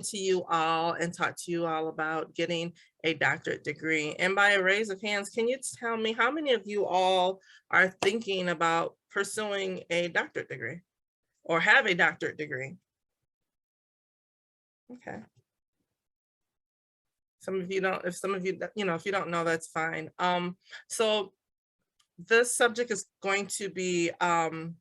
to you all and talk to you all about getting a doctorate degree. And by a raise of hands, can you tell me how many of you all are thinking about pursuing a doctorate degree or have a doctorate degree? Okay. Some of you don't, if some of you, if you don't know, that's fine. So this subject is going to be, I'm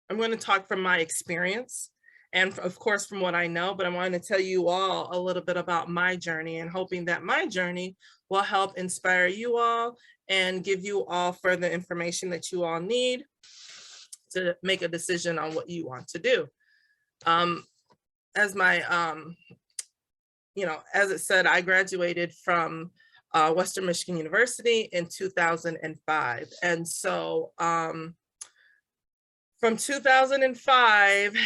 going to talk from my experience and of course from what I know, but I want to tell you all a little bit about my journey and hoping that my journey will help inspire you all and give you all further information that you all need to make a decision on what you want to do. As my, as it said, I graduated from Western Michigan University in 2005. And so from 2005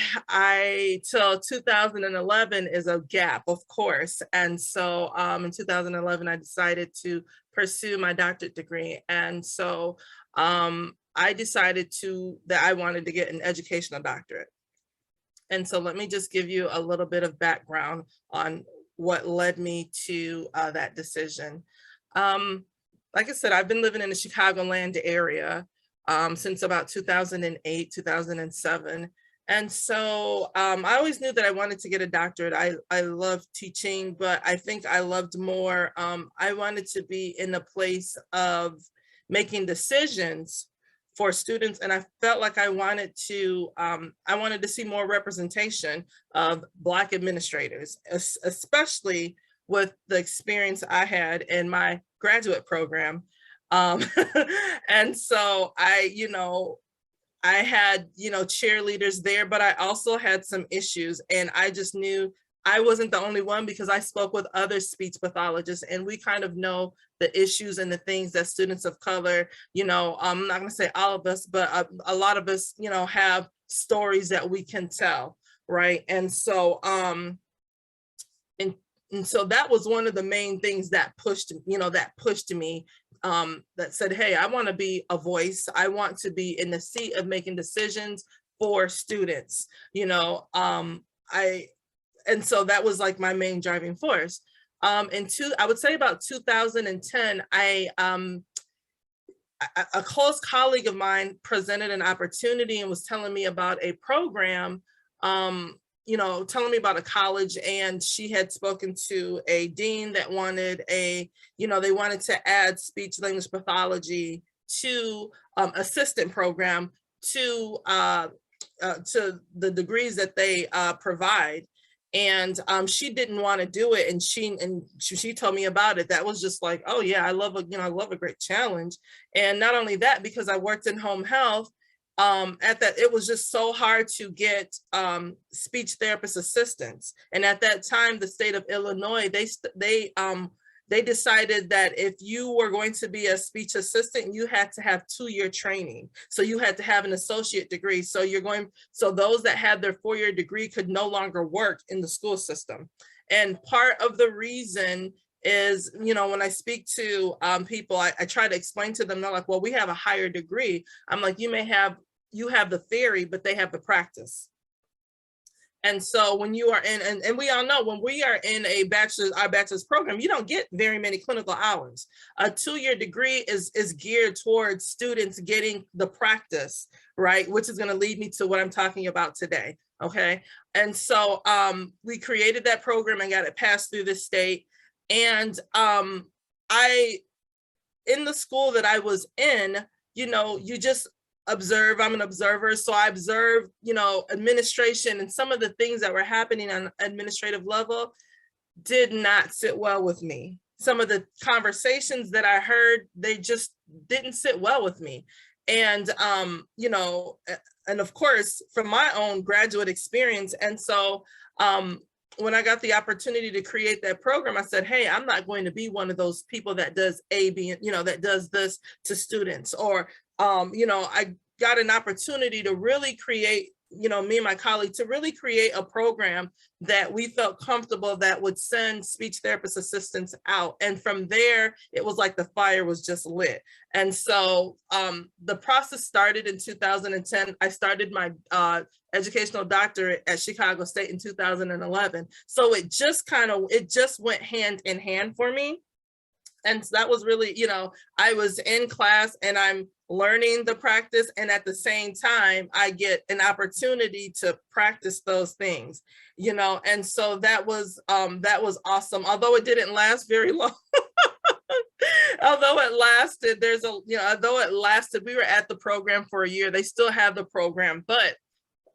till 2011 is a gap, of course. And so in 2011, I decided to pursue my doctorate degree. And so I decided that I wanted to get an educational doctorate. And so let me just give you a little bit of background on what led me to that decision. Like I said, I've been living in the Chicagoland area since about 2008, 2007. And so I always knew that I wanted to get a doctorate. I love teaching, but I think I loved more. I wanted to be in a place of making decisions for students. And I felt like I wanted to see more representation of Black administrators, especially with the experience I had in my graduate program. And so I had, cheerleaders there, but I also had some issues, and I just knew I wasn't the only one because I spoke with other speech pathologists, and we kind of know the issues and the things that students of color, I'm not going to say all of us, but a lot of us, have stories that we can tell, right? And so, and so that was one of the main things that pushed me, that said, hey, I want to be a voice. I want to be in the seat of making decisions for students, and so that was like my main driving force. I would say about 2010, a close colleague of mine presented an opportunity and was telling me about a program, telling me about a college, and she had spoken to a dean that wanted they wanted to add speech language pathology to assistant program to the degrees that they provide. And she didn't want to do it, and she told me about it. That was just like, oh yeah, I love a great challenge. And not only that, because I worked in home health, it was just so hard to get speech therapist assistants. And at that time, the state of Illinois, they decided that if you were going to be a speech assistant, you had to have 2-year training. So you had to have an associate degree. So those that had their 4-year degree could no longer work in the school system. And part of the reason is, when I speak to people, I try to explain to them, they're like, well, we have a higher degree. I'm like, you have the theory, but they have the practice. And so when you are in, and we all know, when we are in our bachelor's program, you don't get very many clinical hours. A 2-year degree is geared towards students getting the practice, right? Which is going to lead me to what I'm talking about today. Okay. And so we created that program and got it passed through the state. And in the school that I was in, you just observe. I'm an observer. So I observed, administration, and some of the things that were happening on administrative level did not sit well with me. Some of the conversations that I heard, they just didn't sit well with me. And, and of course, from my own graduate experience. And so when I got the opportunity to create that program, I said, hey, I'm not going to be one of those people that does A, B, that does this to students, or I got an opportunity to really create me and my colleague to really create a program that we felt comfortable that would send speech therapist assistants out. And from there, it was like the fire was just lit. And so the process started in 2010. I started my educational doctorate at Chicago State in 2011. So it just went hand in hand for me. And so that was really, I was in class and I'm learning the practice. And at the same time, I get an opportunity to practice those things, and so that was awesome. Although it didn't last very long. Although it lasted, we were at the program for a year. They still have the program, but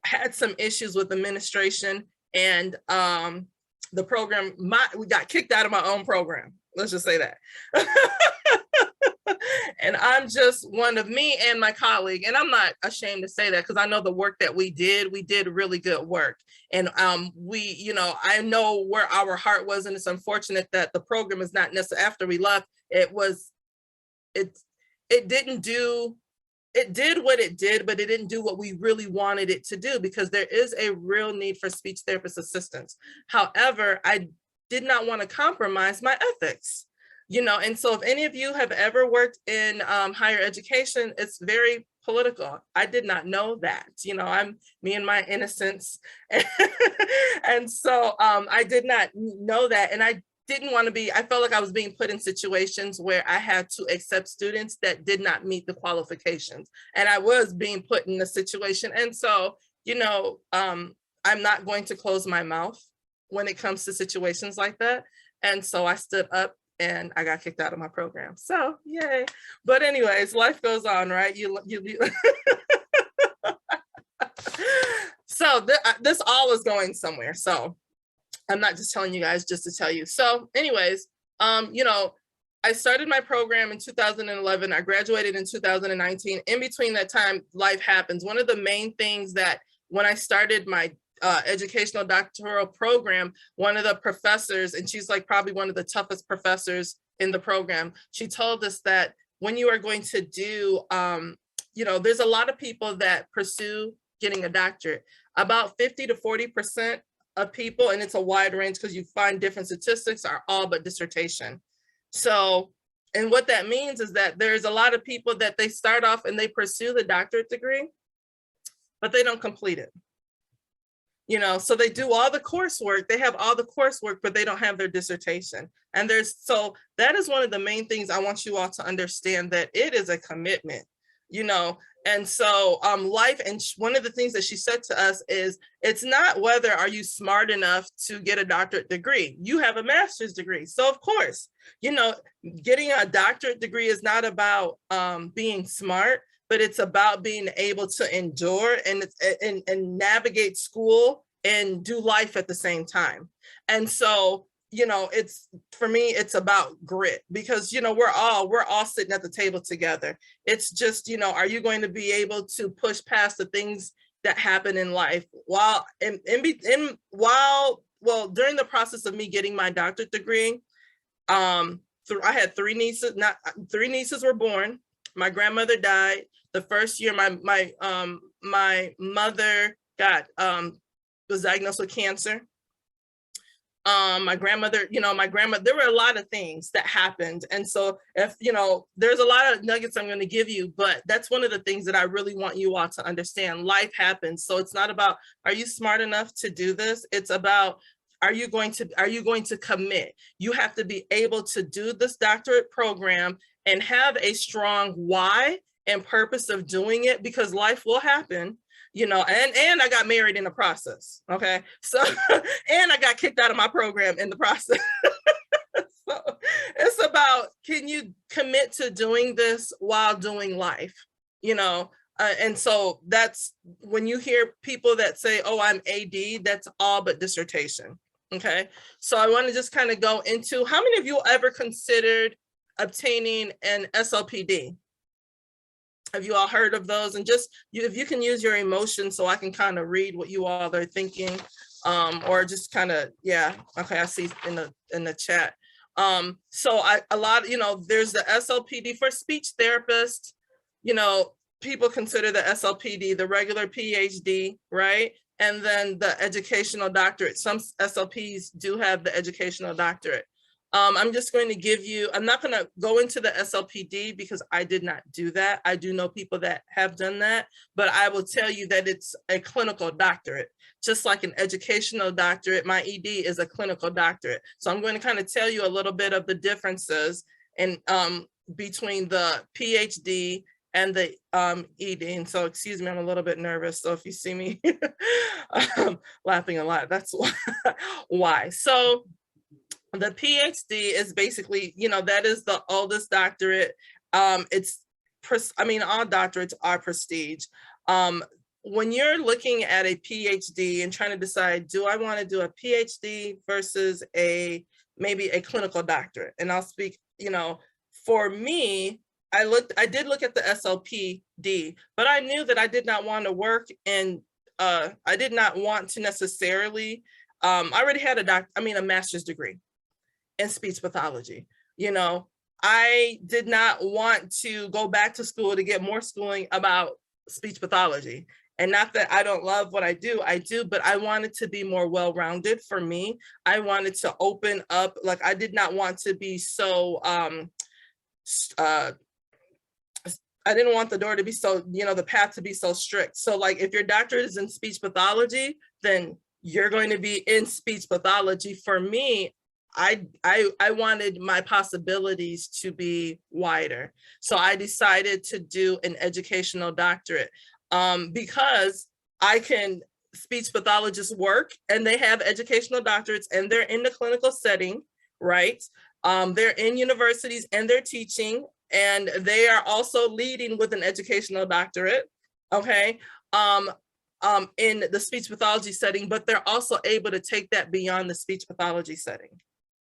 had some issues with administration and the program. We got kicked out of my own program. Let's just say that. And I'm just one of me and my colleague. And I'm not ashamed to say that because I know the work that we did really good work. And I know where our heart was. And it's unfortunate that the program is not necessarily, after we left, it did what it did, but it didn't do what we really wanted it to do, because there is a real need for speech therapist assistance. However, I did not want to compromise my ethics, and so if any of you have ever worked in higher education, it's very political. I did not know that, I'm me and my innocence. And so I did not know that. And I didn't want to be, I felt like I was being put in situations where I had to accept students that did not meet the qualifications. And I was being put in a situation. And so, I'm not going to close my mouth when it comes to situations like that. And so I stood up and I got kicked out of my program. So yay. But anyways, life goes on, right? So this all is going somewhere. So I'm not just telling you guys just to tell you. So anyways, I started my program in 2011. I graduated in 2019. In between that time, life happens. One of the main things that when I started my educational doctoral program, one of the professors, and she's like probably one of the toughest professors in the program, she told us that when you are going to do, there's a lot of people that pursue getting a doctorate. About 50 to 40% of people, and it's a wide range because you find different statistics, are all but dissertation. So, and what that means is that there's a lot of people that they start off and they pursue the doctorate degree, but they don't complete it. So they do all the coursework, they have all the coursework, but they don't have their dissertation. And so that is one of the main things I want you all to understand, that it is a commitment, and so life, and one of the things that she said to us is, it's not whether are you smart enough to get a doctorate degree, you have a master's degree. So of course, getting a doctorate degree is not about being smart, but it's about being able to endure and navigate school and do life at the same time. And so, for me, it's about grit, because, we're all sitting at the table together. It's just, are you going to be able to push past the things that happen in life while during the process of me getting my doctorate degree, I had three nieces were born. My grandmother died. The first year, my mother was diagnosed with cancer. My grandmother, there were a lot of things that happened. And so if, there's a lot of nuggets I'm going to give you, but that's one of the things that I really want you all to understand. Life happens. So it's not about, are you smart enough to do this? It's about, are you going to commit? You have to be able to do this doctorate program and have a strong why and purpose of doing it, because life will happen, and I got married in the process. Okay. So, and I got kicked out of my program in the process. So it's about, can you commit to doing this while doing life, and so that's when you hear people that say, oh, I'm AD, that's all but dissertation. Okay. So I want to just kind of go into, how many of you ever considered obtaining an SLP-D? Have you all heard of those? And just, if you can use your emotions so I can kind of read what you all are thinking, or just kind of, yeah, okay, I see in the chat. So there's the SLP-D for speech therapists. people consider the SLP-D the regular PhD, right? And then the educational doctorate. Some SLPs do have the educational doctorate. I'm just going to give you, I'm not going to go into the SLP-D because I did not do that. I do know people that have done that, but I will tell you that it's a clinical doctorate. Just like an educational doctorate, my ED is a clinical doctorate. So I'm going to kind of tell you a little bit of the differences and between the PhD and the ED. And so, excuse me, I'm a little bit nervous. So if you see me laughing a lot, that's why. So the PhD is basically, you know, that is the oldest doctorate. It's, I mean, all doctorates are prestige. When you're looking at a PhD and trying to decide, do I want to do a PhD versus maybe a clinical doctorate? And I'll speak, you know, for me, I did look at the SLP-D, but I knew that I did not want to work in, I did not want to necessarily, I already had a master's degree in speech pathology. You know, I did not want to go back to school to get more schooling about speech pathology. And not that I don't love what I do, but I wanted to be more well-rounded for me. I wanted to open up, like I did not want to be so, I didn't want the door to be so, you know, the path to be so strict. So like if your doctorate is in speech pathology, then you're going to be in speech pathology. For me, I wanted my possibilities to be wider. So I decided to do an educational doctorate because I can, speech pathologists work and they have educational doctorates and they're in the clinical setting, right? They're in universities and they're teaching, and they are also leading with an educational doctorate, okay? In the speech pathology setting, but they're also able to take that beyond the speech pathology setting.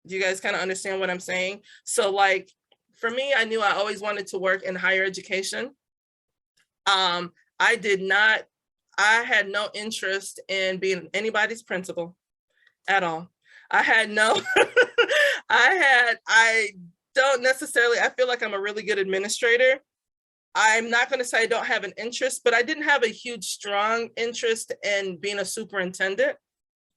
Do you guys kind of understand what I'm saying? So like, for me, I knew I always wanted to work in higher education. I had no interest in being anybody's principal at all. I had no, I don't necessarily, I feel like I'm a really good administrator. I'm not going to say I don't have an interest, but I didn't have a huge, strong interest in being a superintendent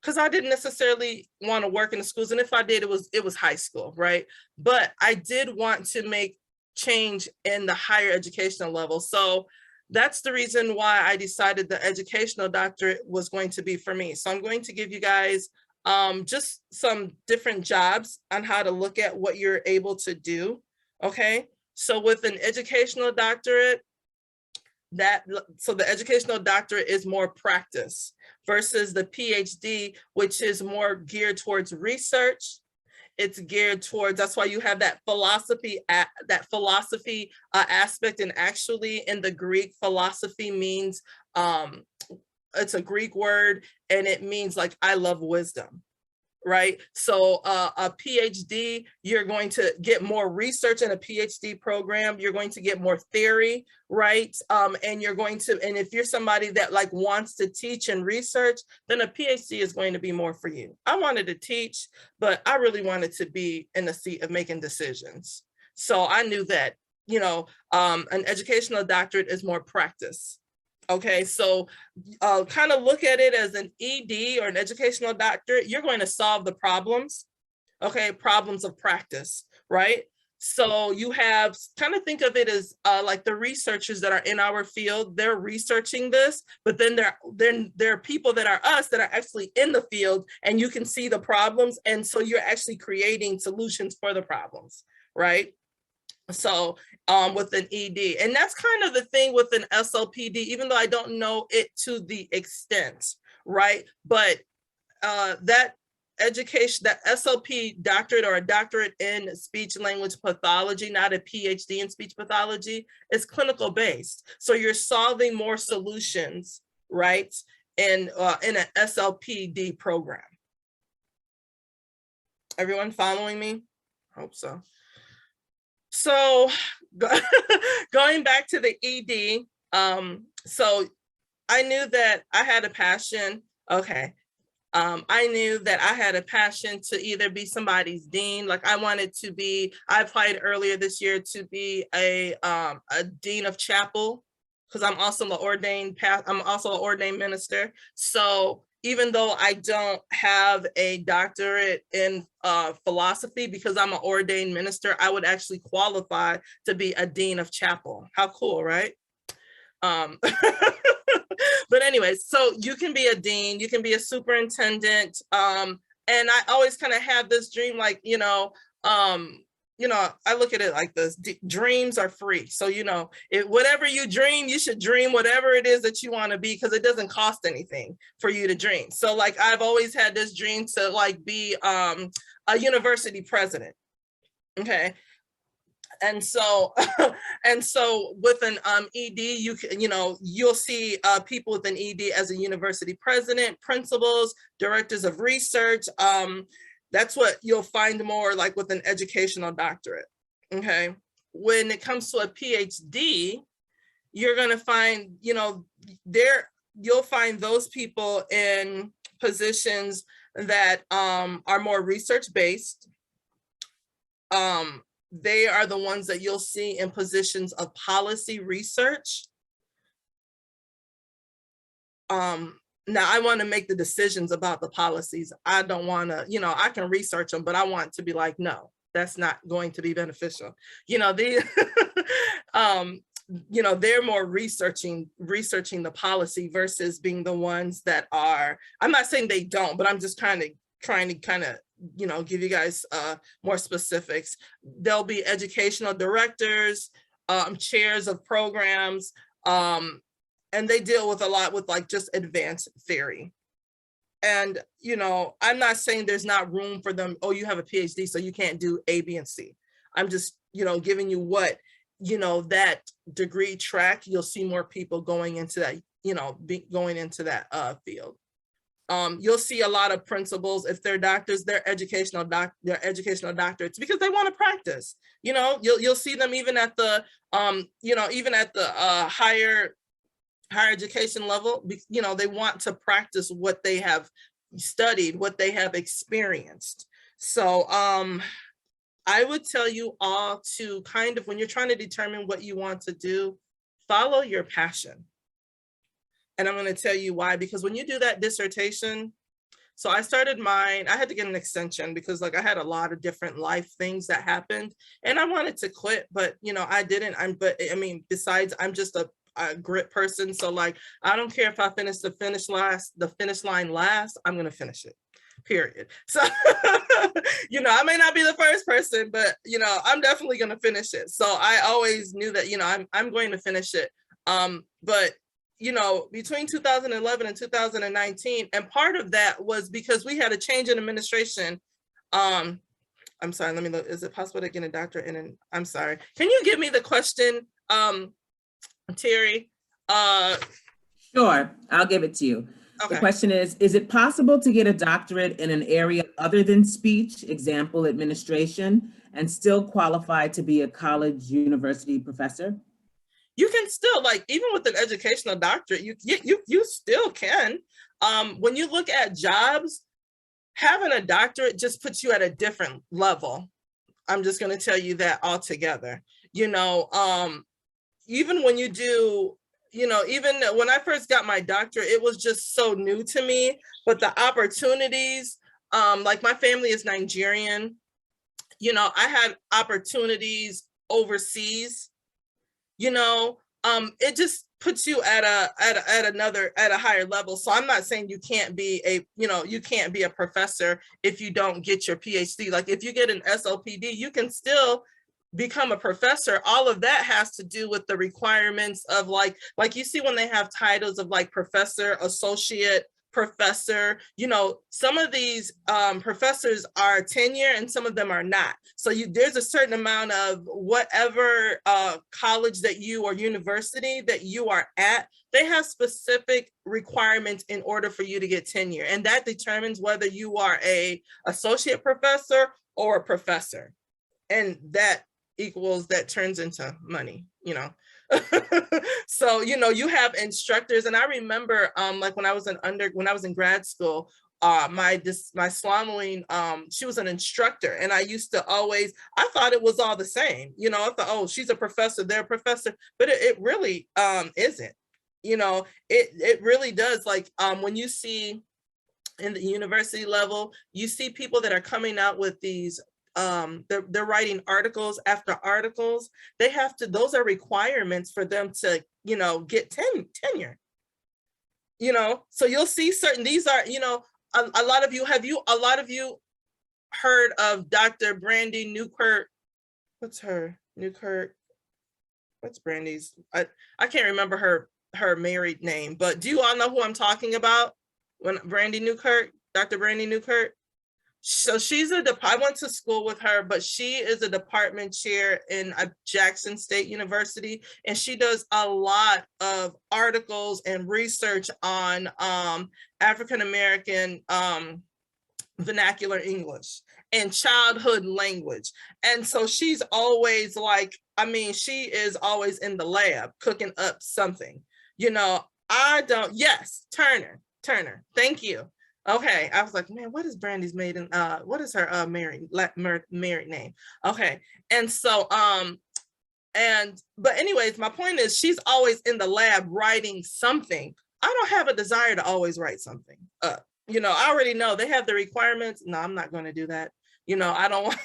because I didn't necessarily want to work in the schools. And if I did, it was high school, right? But I did want to make change in the higher educational level. So that's the reason why I decided the educational doctorate was going to be for me. So I'm going to give you guys just some different jobs on how to look at what you're able to do, okay? So with an educational doctorate, so the educational doctorate is more practice versus the PhD, which is more geared towards research. It's geared towards, that's why you have that philosophy aspect. And actually in the Greek, philosophy means, it's a Greek word and it means like, I love wisdom, right? So a PhD, you're going to get more research in a PhD program. You're going to get more theory, right? And you're going to, and if you're somebody that like wants to teach and research, then a PhD is going to be more for you. I wanted to teach, but I really wanted to be in the seat of making decisions. So I knew that, you know, an educational doctorate is more practice. Okay, so kind of look at it as an ED or an educational doctorate. You're going to solve the problems, okay, problems of practice, right? So you have, kind of think of it as like the researchers that are in our field, they're researching this, but then there are people that are us that are actually in the field and you can see the problems. And so you're actually creating solutions for the problems, right? So with an ED, and that's kind of the thing with an SLP-D, even though I don't know it to the extent, right? But that education, that SLP doctorate or a doctorate in speech language pathology, not a PhD in speech pathology, is clinical based. So you're solving more solutions, right? In an SLP-D program. Everyone following me? I hope so. So going back to the ED, so I knew that I had a passion. Okay. I knew that I had a passion to either be somebody's dean. Like I wanted to be, I applied earlier this year to be a dean of chapel. because I'm also I'm also an ordained minister. So even though I don't have a doctorate in philosophy, because I'm an ordained minister, I would actually qualify to be a dean of chapel. How cool, right? But anyway, so you can be a dean, you can be a superintendent. And I always kind of have this dream, like, I look at it like this: dreams are free. So, whatever you dream, you should dream whatever it is that you want to be, because it doesn't cost anything for you to dream. So like, I've always had this dream to like be a university president. Okay. And so, with an ED, you'll see people with an ED as a university president, principals, directors of research. That's what you'll find more like with an educational doctorate. Okay. When it comes to a PhD, you're going to find, you'll find those people in positions that are more research-based. They are the ones that you'll see in positions of policy research. Now I want to make the decisions about the policies. I don't want to, I can research them, but I want to be like, no, that's not going to be beneficial. They're more researching the policy versus being the ones that are, I'm not saying they don't, but I'm just trying to give you guys more specifics. There'll be educational directors, chairs of programs, and they deal with a lot with like just advanced theory. And, I'm not saying there's not room for them. Oh, you have a PhD, so you can't do A, B, and C. I'm just, giving you what, that degree track, you'll see more people going into that, going into that field. You'll see a lot of principals, if they're doctors, they're educational doctorates because they want to practice. You'll see them even at the higher education level. They want to practice what they have studied, what they have experienced. So I would tell you all to kind of, when you're trying to determine what you want to do, follow your passion. And I'm going to tell you why, because when you do that dissertation, so I started mine, I had to get an extension because like I had a lot of different life things that happened and I wanted to quit, but I didn't. Besides, I'm just a grit person. So like, I don't care if I finish the finish line last, I'm going to finish it, period. So, I may not be the first person, but, I'm definitely going to finish it. So I always knew that, I'm going to finish it. But between 2011 and 2019, and part of that was because we had a change in administration. I'm sorry, let me look. Is it possible to get a doctorate I'm sorry. Can you give me the question, Terry? Sure, I'll give it to you. Okay. The question is it possible to get a doctorate in an area other than speech, example, administration, and still qualify to be a college university professor? You can still, like, even with an educational doctorate, you still can. When you look at jobs, having a doctorate just puts you at a different level. I'm just going to tell you that altogether. Even when you do, even when I first got my doctorate, it was just so new to me. But the opportunities, like my family is Nigerian, I had opportunities overseas. It just puts you at a higher level. So I'm not saying you can't be a professor if you don't get your PhD. Like if you get an SLP-D, you can still become a professor. All of that has to do with the requirements of like you see when they have titles of like professor, associate, professor, some of these professors are tenure and some of them are not. So there's a certain amount of whatever college that you or university that you are at, they have specific requirements in order for you to get tenure. And that determines whether you are a associate professor or a professor. And that turns into money, So, you have instructors. And I remember like when I was in grad school, my slaloming, she was an instructor, and I used to always, I thought it was all the same. You know, I thought, oh, she's a professor, they're a professor, but it really isn't. You know, it really does. Like when you see in the university level, you see people that are coming out with these, they're writing articles after articles. They have to, those are requirements for them to, you know, get tenure. You know, so you'll see certain, these are, you know, a lot of you heard of Dr. Brandy Newkirk? What's her, Newkirk? What's Brandy's? I can't remember her married name, but do you all know who I'm talking about? When Brandy Newkirk, Dr. Brandy Newkirk? So she's I went to school with her, but she is a department chair in Jackson State University, and she does a lot of articles and research on African-American vernacular English and childhood language. And so she's always like, I mean, she is always in the lab cooking up something, you know. Yes, Turner, thank you. Okay, I was like, man, what is Brandy's maiden, what is her married name? Okay, and so, but anyways, my point is she's always in the lab writing something. I don't have a desire to always write something up. You know, I already know they have the requirements. No, I'm not going to do that. You know, I don't want,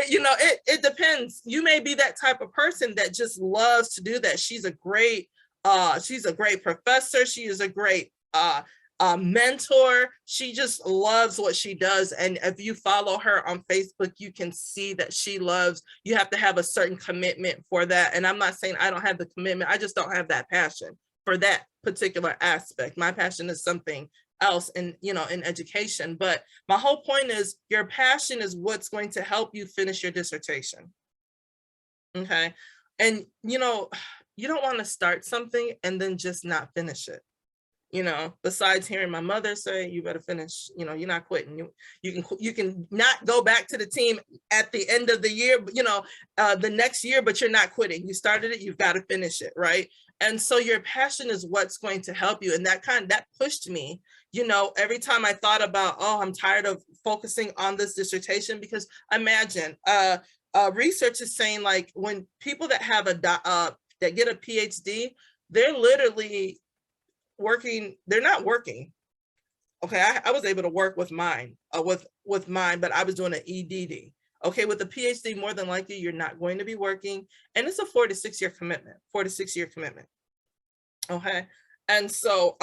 you know, it depends. You may be that type of person that just loves to do that. She's a great professor. She is a great, mentor. She just loves what she does. And if you follow her on Facebook, you can see that she loves, you have to have a certain commitment for that. And I'm not saying I don't have the commitment. I just don't have that passion for that particular aspect. My passion is something else in, you know, in education. But my whole point is your passion is what's going to help you finish your dissertation. Okay. And, you know, you don't want to start something and then just not finish it. You know, besides hearing my mother say, you better finish, you know, you're not quitting. You can not go back to the team at the end of the year, you know, the next year, but you're not quitting. You started it, you've got to finish it, right? And so your passion is what's going to help you. And that pushed me, you know, every time I thought about, oh, I'm tired of focusing on this dissertation, because imagine research is saying, like, when people that have that get a Ph.D., they're literally working, they're not working. Okay, I was able to work with mine, with mine, but I was doing an EDD. Okay, with a PhD, more than likely, you're not going to be working. And it's a 4 to 6 year commitment, 4 to 6 year commitment. Okay, and so,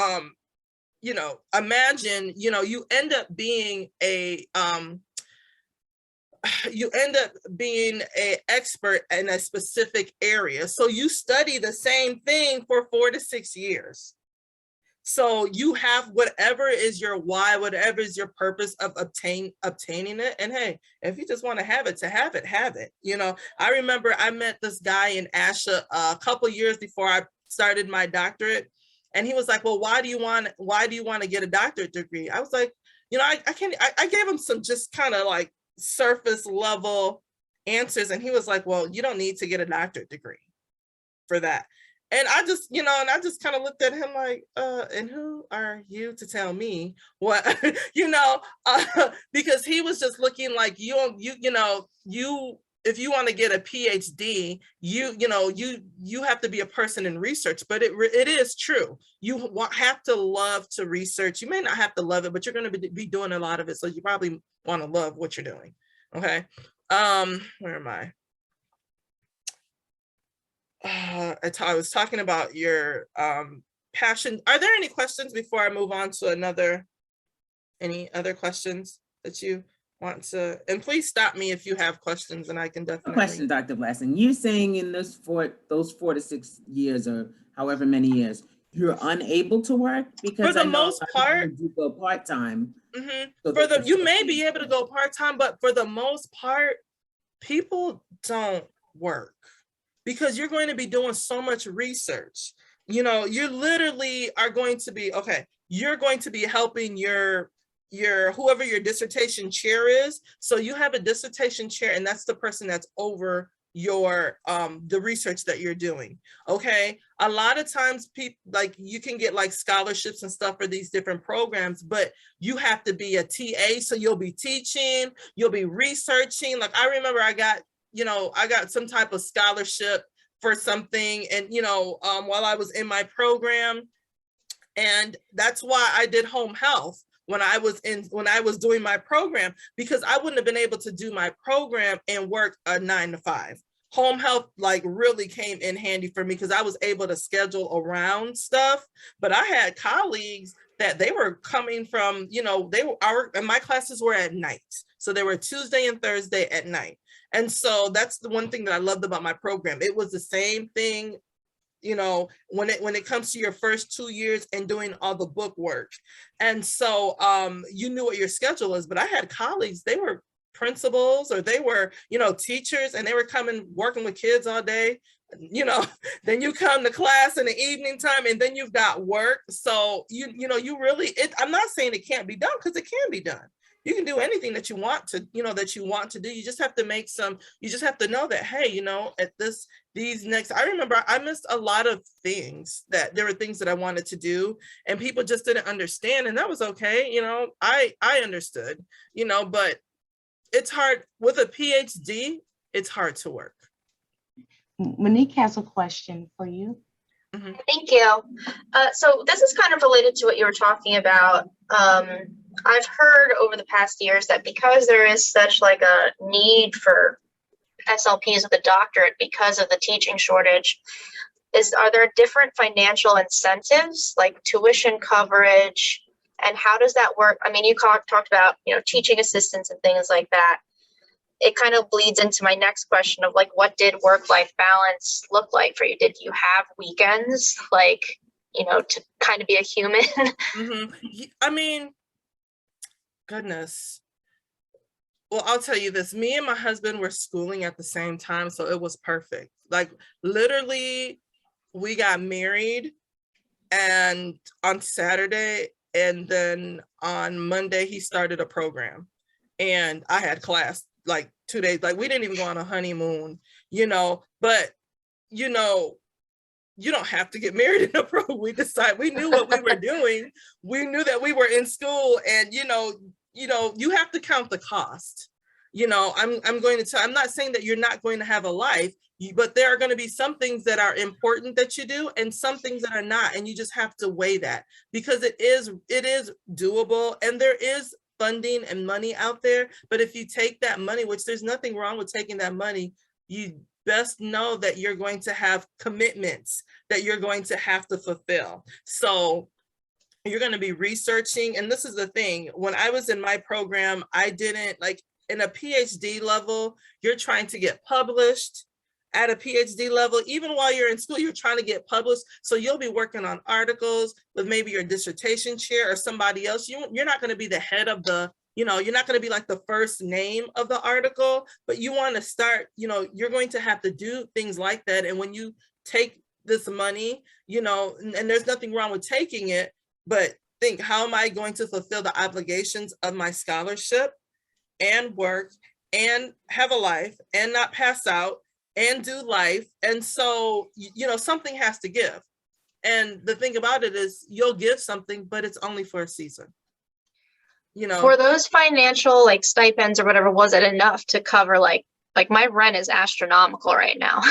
you know, imagine, you know, you end up being a expert in a specific area. So you study the same thing for 4 to 6 years. So you have whatever is your why, whatever is your purpose of obtaining it. And hey, if you just want to have it, have it. You know, I remember I met this guy in ASHA a couple years before I started my doctorate. And he was like, well, why do you want to get a doctorate degree? I was like, you know, I gave him some just kind of like surface level answers. And he was like, well, you don't need to get a doctorate degree for that. And I just, you know, and I just kind of looked at him like, and who are you to tell me what, you know, because he was just looking like you know, if you want to get a PhD, you have to be a person in research. But it is true. You have to love to research. You may not have to love it, but you're going to be doing a lot of it. So you probably want to love what you're doing. Okay. Where am I? I was talking about your passion. Are there any questions before I move on to any other questions that you want to, and please stop me if you have questions and I can definitely. Question, Dr. Blasson, you're saying in those 4 to 6 years or however many years, you're unable to work? Because for the most part, you go part-time. Mm-hmm. So you may be able to go part-time, but for the most part, people don't work. Because you're going to be doing so much research. You know, you literally are going to be, okay, you're going to be helping your whoever your dissertation chair is. So you have a dissertation chair, and that's the person that's over your the research that you're doing. Okay, a lot of times people, like, you can get like scholarships and stuff for these different programs, but you have to be a TA, so you'll be teaching, you'll be researching. Like, I remember I got some type of scholarship for something, and while I was in my program, and that's why I did home health when I was doing my program, because I wouldn't have been able to do my program and work a 9 to 5. Home health like really came in handy for me because I was able to schedule around stuff. But I had colleagues that they were coming from, and my classes were at night. So they were Tuesday and Thursday at night. And so that's the one thing that I loved about my program. It was the same thing, when it comes to your first 2 years and doing all the book work. And so you knew what your schedule was. But I had colleagues, they were principals or they were, teachers, and they were working with kids all day. Then you come to class in the evening time, and then you've got work. So you really, I'm not saying it can't be done, because it can be done. You can do anything that you want to, do. You just have to you just have to know that, hey, at I remember I missed a lot of things, that there were things that I wanted to do and people just didn't understand. And that was okay. I understood, but it's hard with a PhD. It's hard to work. Monique has a question for you. Mm-hmm. Thank you. So this is kind of related to what you were talking about. I've heard over the past years that because there is such like a need for SLPs with a doctorate because of the teaching shortage, are there different financial incentives like tuition coverage, and how does that work? I mean, you talked about, teaching assistants and things like that. It kind of bleeds into my next question of like, what did work-life balance look like for you? Did you have weekends, like, to kind of be a human? Mm-hmm. I mean, goodness. Well, I'll tell you this, me and my husband were schooling at the same time, so it was perfect. Like, literally, we got married and on Saturday, and then on Monday, he started a program. And I had class like 2 days, like we didn't even go on a honeymoon, but, you don't have to get married in a program. We knew what we were doing. We knew that we were in school, and, you have to count the cost. I'm not saying that you're not going to have a life, but there are going to be some things that are important that you do and some things that are not. And you just have to weigh that, because it is doable, and there is funding and money out there. But if you take that money, which there's nothing wrong with taking that money, you best know that you're going to have commitments that you're going to have to fulfill. So you're going to be researching. And this is the thing, when I was in my program, I didn't like, in a PhD level, you're trying to get published. At a PhD level, even while you're in school, you're trying to get published. So you'll be working on articles with maybe your dissertation chair or somebody else. You're not going to be the head of the, you're not going to be like the first name of the article, but you want to start, you're going to have to do things like that. And when you take this money, and there's nothing wrong with taking it, but think, how am I going to fulfill the obligations of my scholarship and work and have a life and not pass out and do life? And so, something has to give. And the thing about it is, you'll give something, but it's only for a season. For those financial like stipends or whatever, was it enough to cover like my rent is astronomical right now?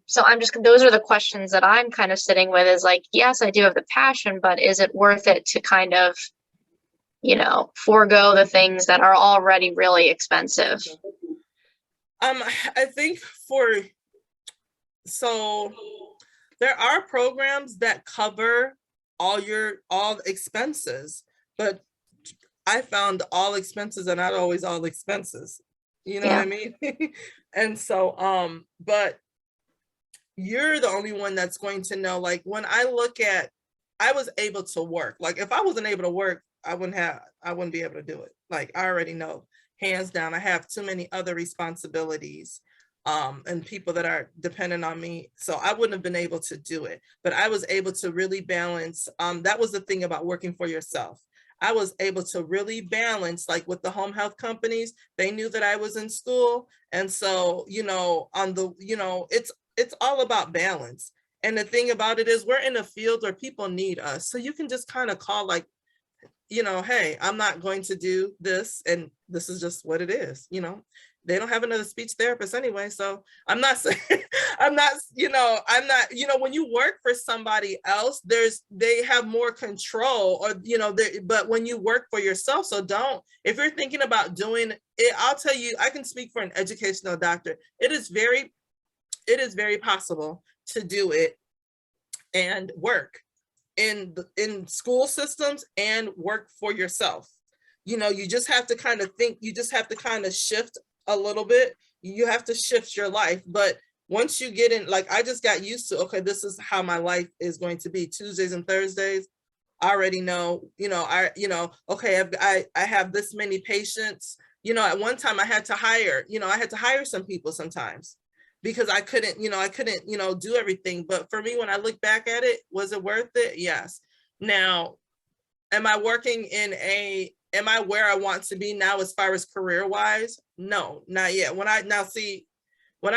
So those are the questions that I'm kind of sitting with, is like, yes, I do have the passion, but is it worth it to kind of, forego the things that are already really expensive? I think there are programs that cover all expenses, but I found all expenses are not always all expenses. You know what I mean? And so, but you're the only one that's going to know. Like, when I was able to work. Like, if I wasn't able to work, I wouldn't be able to do it. Like, I already know, hands down, I have too many other responsibilities and people that are dependent on me. So I wouldn't have been able to do it, but I was able to really balance. That was the thing about working for yourself. I was able to really balance, like with the home health companies, they knew that I was in school. And so, on the, it's all about balance. And the thing about it is we're in a field where people need us. So you can just kind of call like, hey, I'm not going to do this, and this is just what it is. They don't have another speech therapist anyway. So I'm not saying, when you work for somebody else, they have more control, or, but when you work for yourself, so if you're thinking about doing it, I'll tell you, I can speak for an educational doctor. It is very possible to do it and work in school systems and work for yourself. You just have to kind of think, you just have to kind of shift a little bit. You have to shift your life. But once you get in, like, I just got used to, okay, this is how my life is going to be. Tuesdays and Thursdays, I already know, okay, I have this many patients. At one time I had to hire some people sometimes, because I couldn't do everything. But for me, when I look back at it, was it worth it? Yes. Now, am I where I want to be now as far as career wise? No, not yet. When I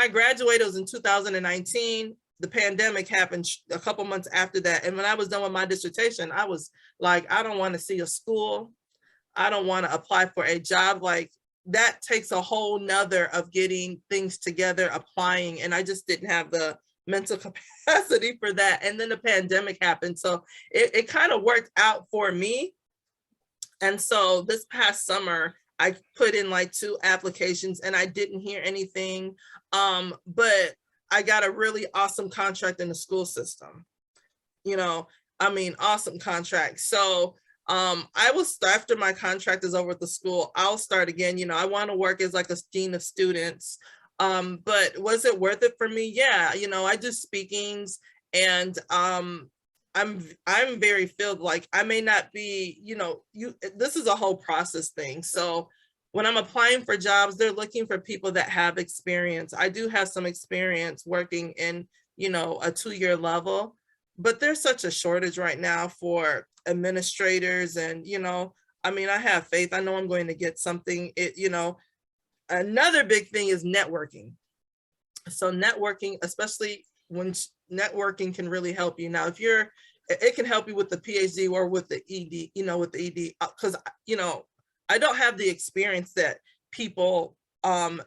graduated, it was in 2019. The pandemic happened a couple months after that. And when I was done with my dissertation, I was like, I don't want to see a school. I don't want to apply for a job. Like, that takes a whole nother of getting things together, applying. And I just didn't have the mental capacity for that. And then the pandemic happened. So it kind of worked out for me. And so this past summer, I put in like 2 applications and I didn't hear anything. But I got a really awesome contract in the school system. Awesome contract. So I will start after my contract is over with the school. I'll start again. I want to work as like a dean of students. But was it worth it for me? Yeah. I do speakings, and I'm very filled. Like, I may not be, this is a whole process thing. So when I'm applying for jobs, they're looking for people that have experience. I do have some experience working in, a 2-year level, but there's such a shortage right now for administrators. And, I have faith. I know I'm going to get something. Another big thing is networking. So networking, especially when networking can really help you. Now, it can help you with the Ph.D. or with the ED, because, I don't have the experience that people, I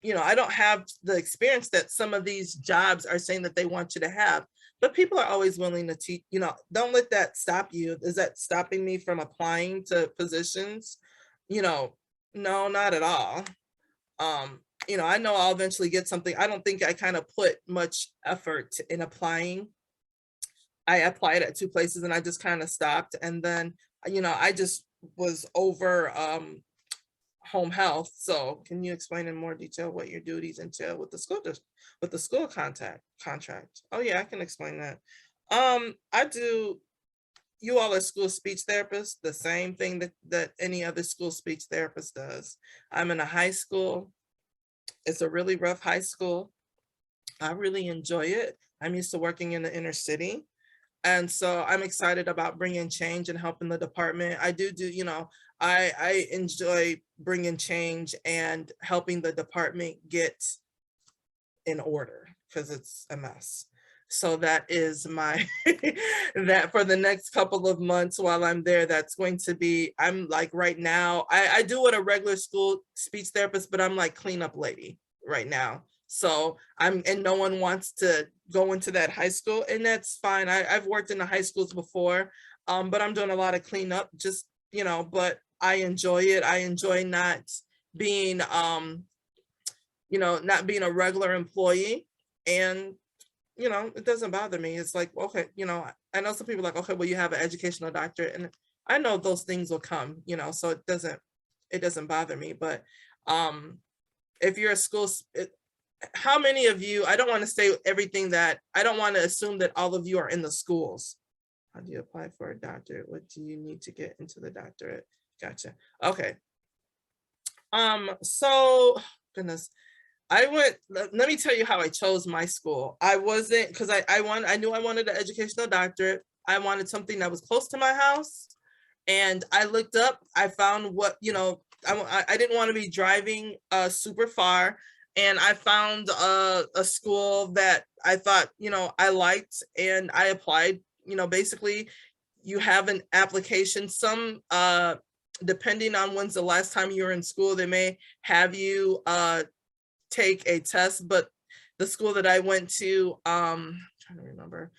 don't have the experience that some of these jobs are saying that they want you to have. But people are always willing to teach, don't let that stop you. Is that stopping me from applying to positions? No, not at all. I know I'll eventually get something. I don't think I kind of put much effort in applying. I applied at 2 places and I just kind of stopped. And then, I just was over home health. So can you explain in more detail what your duties entail with the school contract? Oh yeah, I can explain that. You all are school speech therapists, the same thing that any other school speech therapist does. I'm in a high school. It's a really rough high school. I really enjoy it. I'm used to working in the inner city. And so I'm excited about bringing change and helping the department. I enjoy bringing change and helping the department get in order, because it's a mess. So that is that for the next couple of months while I'm there, that's going to be, I'm like right now, I do what a regular school speech therapist, but I'm like cleanup lady right now. So and no one wants to go into that high school, and that's fine. I've worked in the high schools before, but I'm doing a lot of cleanup, just, but I enjoy it. I enjoy not being, not being a regular employee. And, it doesn't bother me. It's like, okay, I know some people are like, okay, well, you have an educational doctorate, and I know those things will come, so it doesn't bother me. But if you're a school, how many of you, I don't want to say everything that, I don't want to assume that all of you are in the schools. How do you apply for a doctorate? What do you need to get into the doctorate? Gotcha. Okay. So goodness, let me tell you how I chose my school. I wasn't, because I knew I wanted an educational doctorate. I wanted something that was close to my house. And I looked up, I found what, you know, I didn't want to be driving super far. And I found a school that I thought, you know, I liked, and I applied. You know, basically you have an application, some depending on when's the last time you were in school, they may have you take a test. But the school that I went to, trying to remember,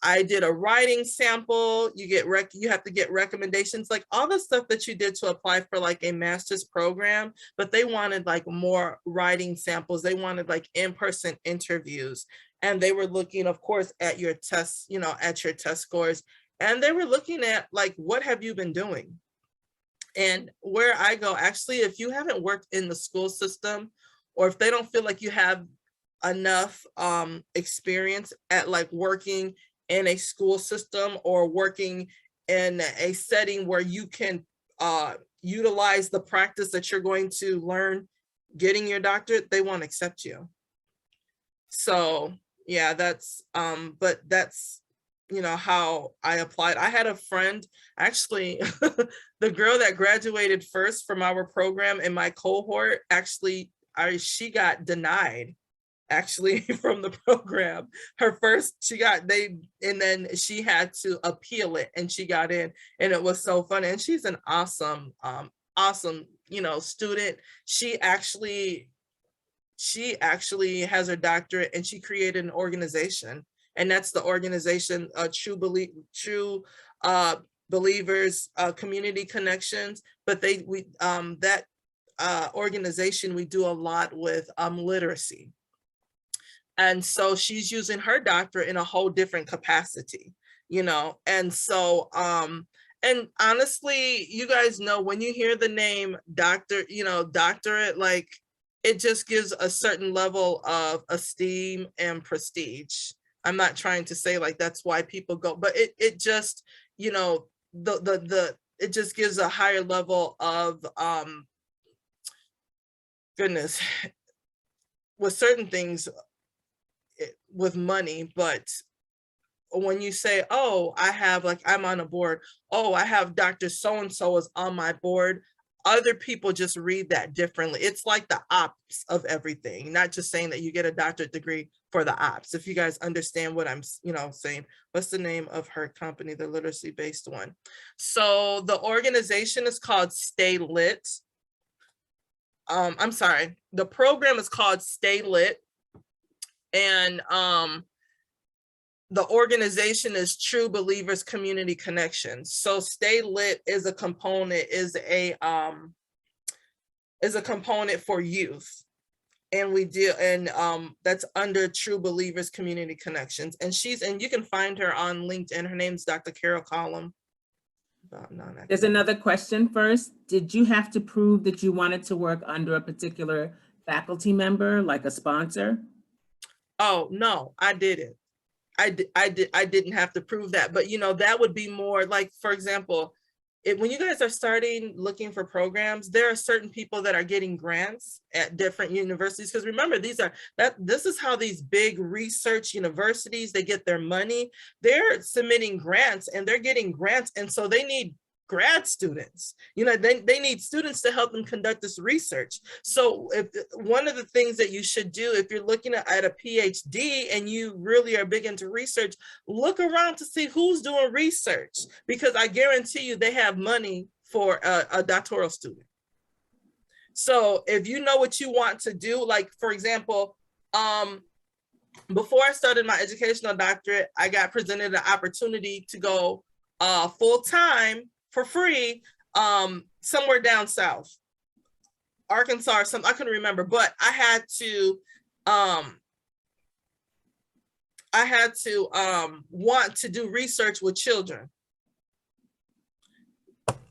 I did a writing sample. You have to get recommendations, like all the stuff that you did to apply for like a master's program, but they wanted like more writing samples. They wanted like in-person interviews, and they were looking, of course, at your tests, you know, at your test scores, and they were looking at like, what have you been doing? And where I go, actually, if you haven't worked in the school system, or if they don't feel like you have enough experience at like working in a school system or working in a setting where you can utilize the practice that you're going to learn getting your doctorate, they won't accept you. So yeah, that's but that's, you know, how I applied. I had a friend, actually, the girl that graduated first from our program in my cohort, actually, she got denied actually from the program. Her first, and then she had to appeal it, and she got in, and it was so fun. And she's an awesome, awesome, you know, student. She actually has her doctorate, and she created an organization, and that's the organization, True Believers, Community Connections. But that organization, we do a lot with literacy. And so she's using her doctorate in a whole different capacity, you know? And so, and honestly, you guys know, when you hear the name doctorate, like, it just gives a certain level of esteem and prestige. I'm not trying to say like that's why people go, but it just, you know, it just gives a higher level of, goodness, with certain things, with money. But when you say, oh, I have, like, I'm on a board, oh, I have Dr. So-and-so is on my board, other people just read that differently. It's like the ops of everything, not just saying that you get a doctorate degree for the ops. If you guys understand what I'm, you know, saying. What's the name of her company, the literacy-based one? So the organization is called Stay Lit. I'm sorry, the program is called Stay Lit. And the organization is True Believers Community Connections. So Stay Lit is a component, is a component for youth. And we deal, and that's under True Believers Community Connections. And you can find her on LinkedIn. Her name's Dr. Carol Collum. There's another question first. Did you have to prove that you wanted to work under a particular faculty member, like a sponsor? Oh, no, I didn't. I didn't have to prove that, but you know, that would be more like, for example, when you guys are starting looking for programs, there are certain people that are getting grants at different universities. Because remember, this is how these big research universities, they get their money. They're submitting grants, and they're getting grants, and so they need grad students. You know, they need students to help them conduct this research. So one of the things that you should do, if you're looking at a PhD and you really are big into research, look around to see who's doing research, because I guarantee you they have money for a doctoral student. So if you know what you want to do, like, for example, before I started my educational doctorate, I got presented an opportunity to go full-time for free somewhere down south, Arkansas or something, I couldn't remember, but I had to want to do research with children.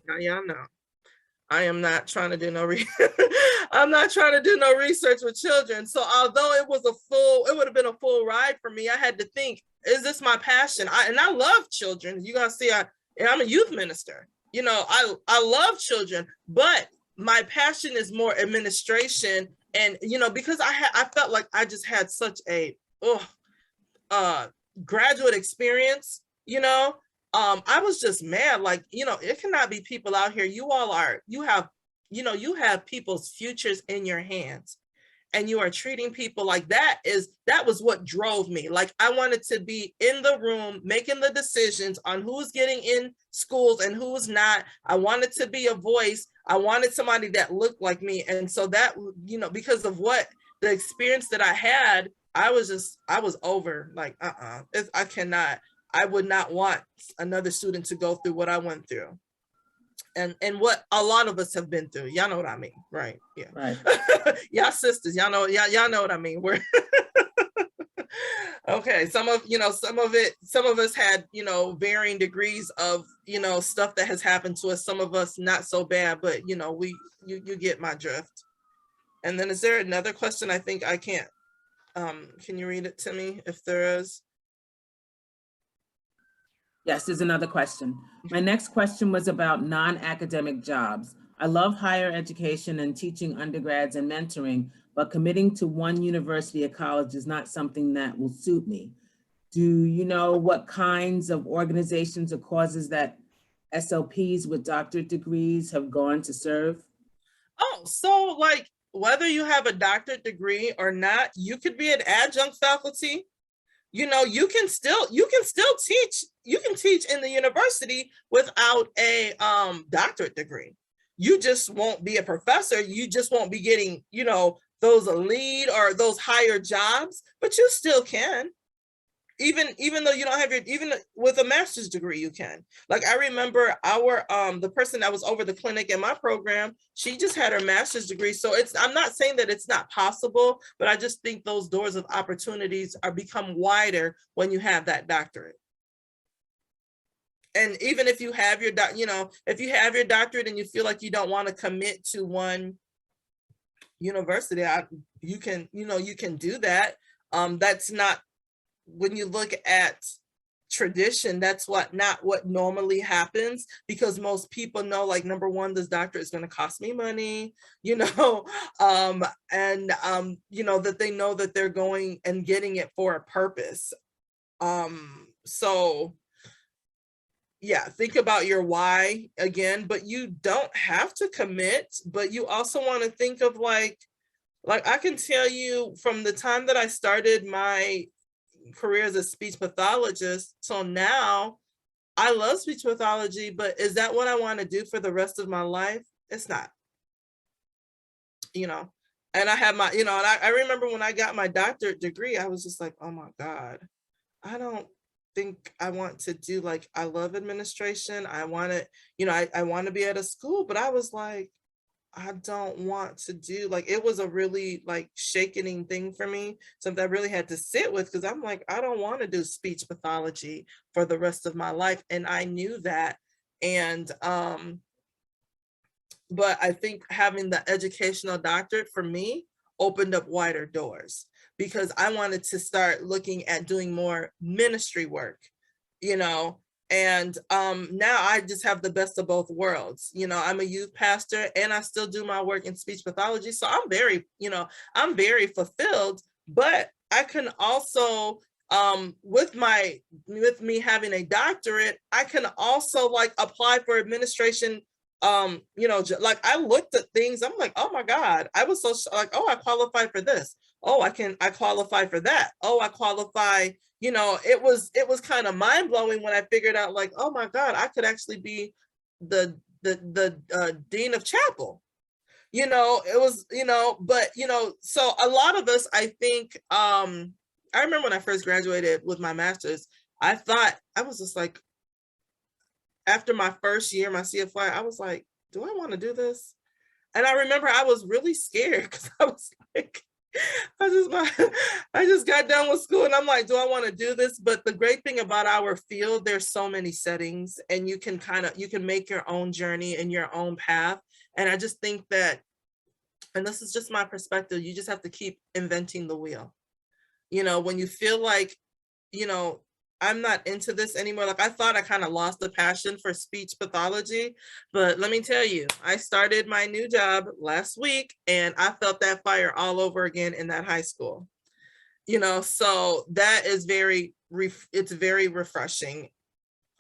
Now y'all know I am not trying to do no I'm not trying to do no research with children. So although it would have been a full ride for me, I had to think, is this my passion? I love children. You're gonna see I'm a youth minister. You know, I love children, but my passion is more administration. And, you know, because I felt like I just had such a graduate experience, you know, I was just mad, like, it cannot be people out here. You have people's futures in your hands, and you are treating people like that. That was what drove me. Like, I wanted to be in the room making the decisions on who's getting in schools and who's not. I wanted to be a voice. I wanted somebody that looked like me. And so that, because of what the experience that I had, I was over, like, I would not want another student to go through what I went through. And what a lot of us have been through. Y'all know what I mean, right? Yeah. Right. Y'all sisters, y'all know what I mean. We're okay. Some of us had, varying degrees of, stuff that has happened to us. Some of us not so bad, but you get my drift. And then is there another question? I think I can't. Can you read it to me if there is? Yes, there's another question. My next question was about non-academic jobs. I love higher education and teaching undergrads and mentoring, but committing to one university or college is not something that will suit me. Do you know what kinds of organizations or causes that SLPs with doctorate degrees have gone to serve? Oh, so like whether you have a doctorate degree or not, you could be an adjunct faculty. You can still teach. You can teach in the university without a doctorate degree. You just won't be a professor. You just won't be getting, those lead or those higher jobs, but you still can. Even though you don't have even with a master's degree, you can. Like, I remember the person that was over the clinic in my program, she just had her master's degree. So I'm not saying that it's not possible, but I just think those doors of opportunities become wider when you have that doctorate. And even if you have your doctorate and you feel like you don't want to commit to one university, you can do that. That's not, when you look at tradition, that's not what normally happens, because most people know, like, number one, this doctorate is going to cost me money, that they know that they're going and getting it for a purpose. So yeah, think about your why again, but you don't have to commit, but you also want to think of like I can tell you from the time that I started my career as a speech pathologist till now, I love speech pathology, but is that what I want to do for the rest of my life? It's not, and I have my, and I remember when I got my doctorate degree, I was just like, oh my God, I don't think I want to do, like, I love administration. I want to, I want to be at a school, but I was like, I don't want to do, like, it was a really like shaking thing for me, something I really had to sit with, because I'm like, I don't want to do speech pathology for the rest of my life. And I knew that. And but I think having the educational doctorate for me opened up wider doors, because I wanted to start looking at doing more ministry work, and now I just have the best of both worlds. I'm a youth pastor and I still do my work in speech pathology. So I'm very fulfilled, but I can also, with me having a doctorate, I can also like apply for administration. Like, I looked at things, I'm like, oh my God, I was so like, oh, I qualify for this. Oh, I qualify for that. Oh, I qualify. It was kind of mind blowing when I figured out, like, oh my God, I could actually be the dean of chapel. It was, but so a lot of us, I think, I remember when I first graduated with my master's, I was just like, after my first year, my CFY, I was like, do I want to do this? And I remember I was really scared, because I was like, I just got done with school and I'm like, do I want to do this? But the great thing about our field, there's so many settings, and you can make your own journey and your own path. And I just think that, and this is just my perspective, you just have to keep inventing the wheel. When you feel like, I'm not into this anymore. Like, I thought I kind of lost the passion for speech pathology, but let me tell you, I started my new job last week and I felt that fire all over again in that high school. So that is it's very refreshing.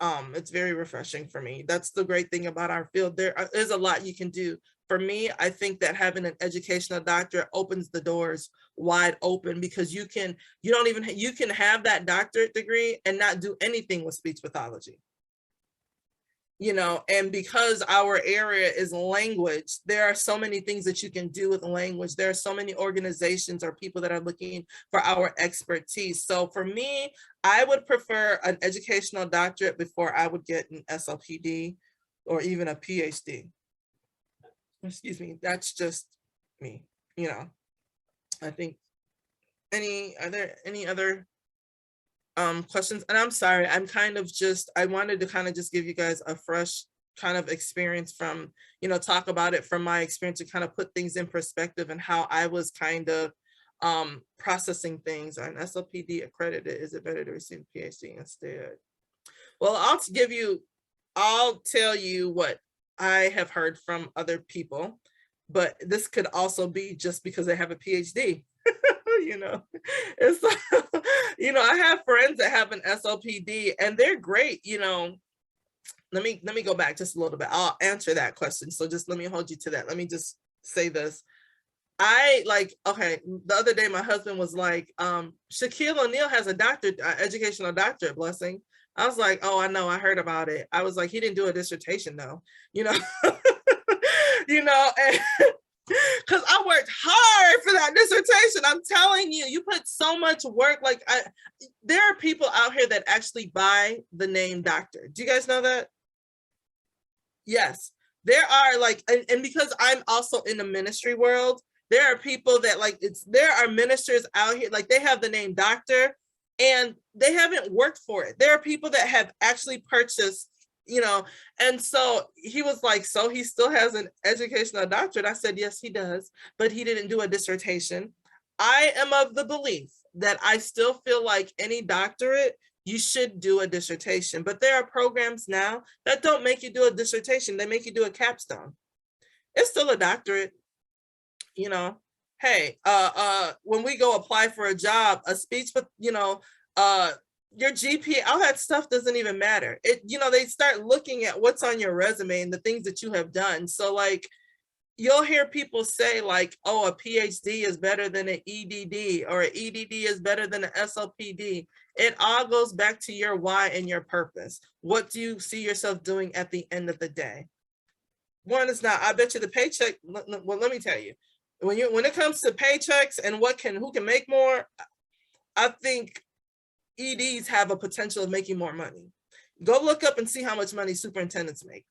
It's very refreshing for me. That's the great thing about our field. There is a lot you can do. For me, I think that having an educational doctorate opens the doors wide open, because you can have that doctorate degree and not do anything with speech pathology. You know, and because our area is language, there are so many things that you can do with language. There are so many organizations or people that are looking for our expertise. So for me, I would prefer an educational doctorate before I would get an SLP-D or even a Ph.D. Excuse me, that's just me, you know. I think are there any other questions? And I'm sorry, I wanted to kind of just give you guys a fresh kind of experience from, you know, talk about it from my experience to kind of put things in perspective and how I was kind of processing things. An SLP-D accredited, is it better to receive a PhD instead? Well, I'll tell you what I have heard from other people, but this could also be just because they have a PhD. You know, it's you know, I have friends that have an SLP-D and they're great. You know, let me go back just a little bit. I'll answer that question. So just let me hold you to that. Let me just say this. Okay, the other day my husband was like, Shaquille O'Neal has a educational doctorate, blessing. I was like, oh, I know, I heard about it. I was like, he didn't do a dissertation though, you know. You know, and because I worked hard for that dissertation. I'm telling you, you put so much work. Like there are people out here that actually buy the name doctor. Do you guys know that? Yes, there are, like, and because I'm also in the ministry world, there are people that there are ministers out here, like they have the name doctor and they haven't worked for it. There are people that have actually purchased, you know, and so he was like, so he still has an educational doctorate? I said, yes, he does, but he didn't do a dissertation. I am of the belief that I still feel like any doctorate, you should do a dissertation, but there are programs now that don't make you do a dissertation. They make you do a capstone. It's still a doctorate, you know. Hey, when we go apply for a job, a speech, you know, your GPA, all that stuff doesn't even matter. You know, they start looking at what's on your resume and the things that you have done. So like, you'll hear people say like, oh, a PhD is better than an EDD, or an EDD is better than an SLP-D. It all goes back to your why and your purpose. What do you see yourself doing at the end of the day? One is not, I bet you the paycheck, well, let me tell you, when it comes to paychecks and who can make more, I think EDs have a potential of making more money. Go look up and see how much money superintendents make.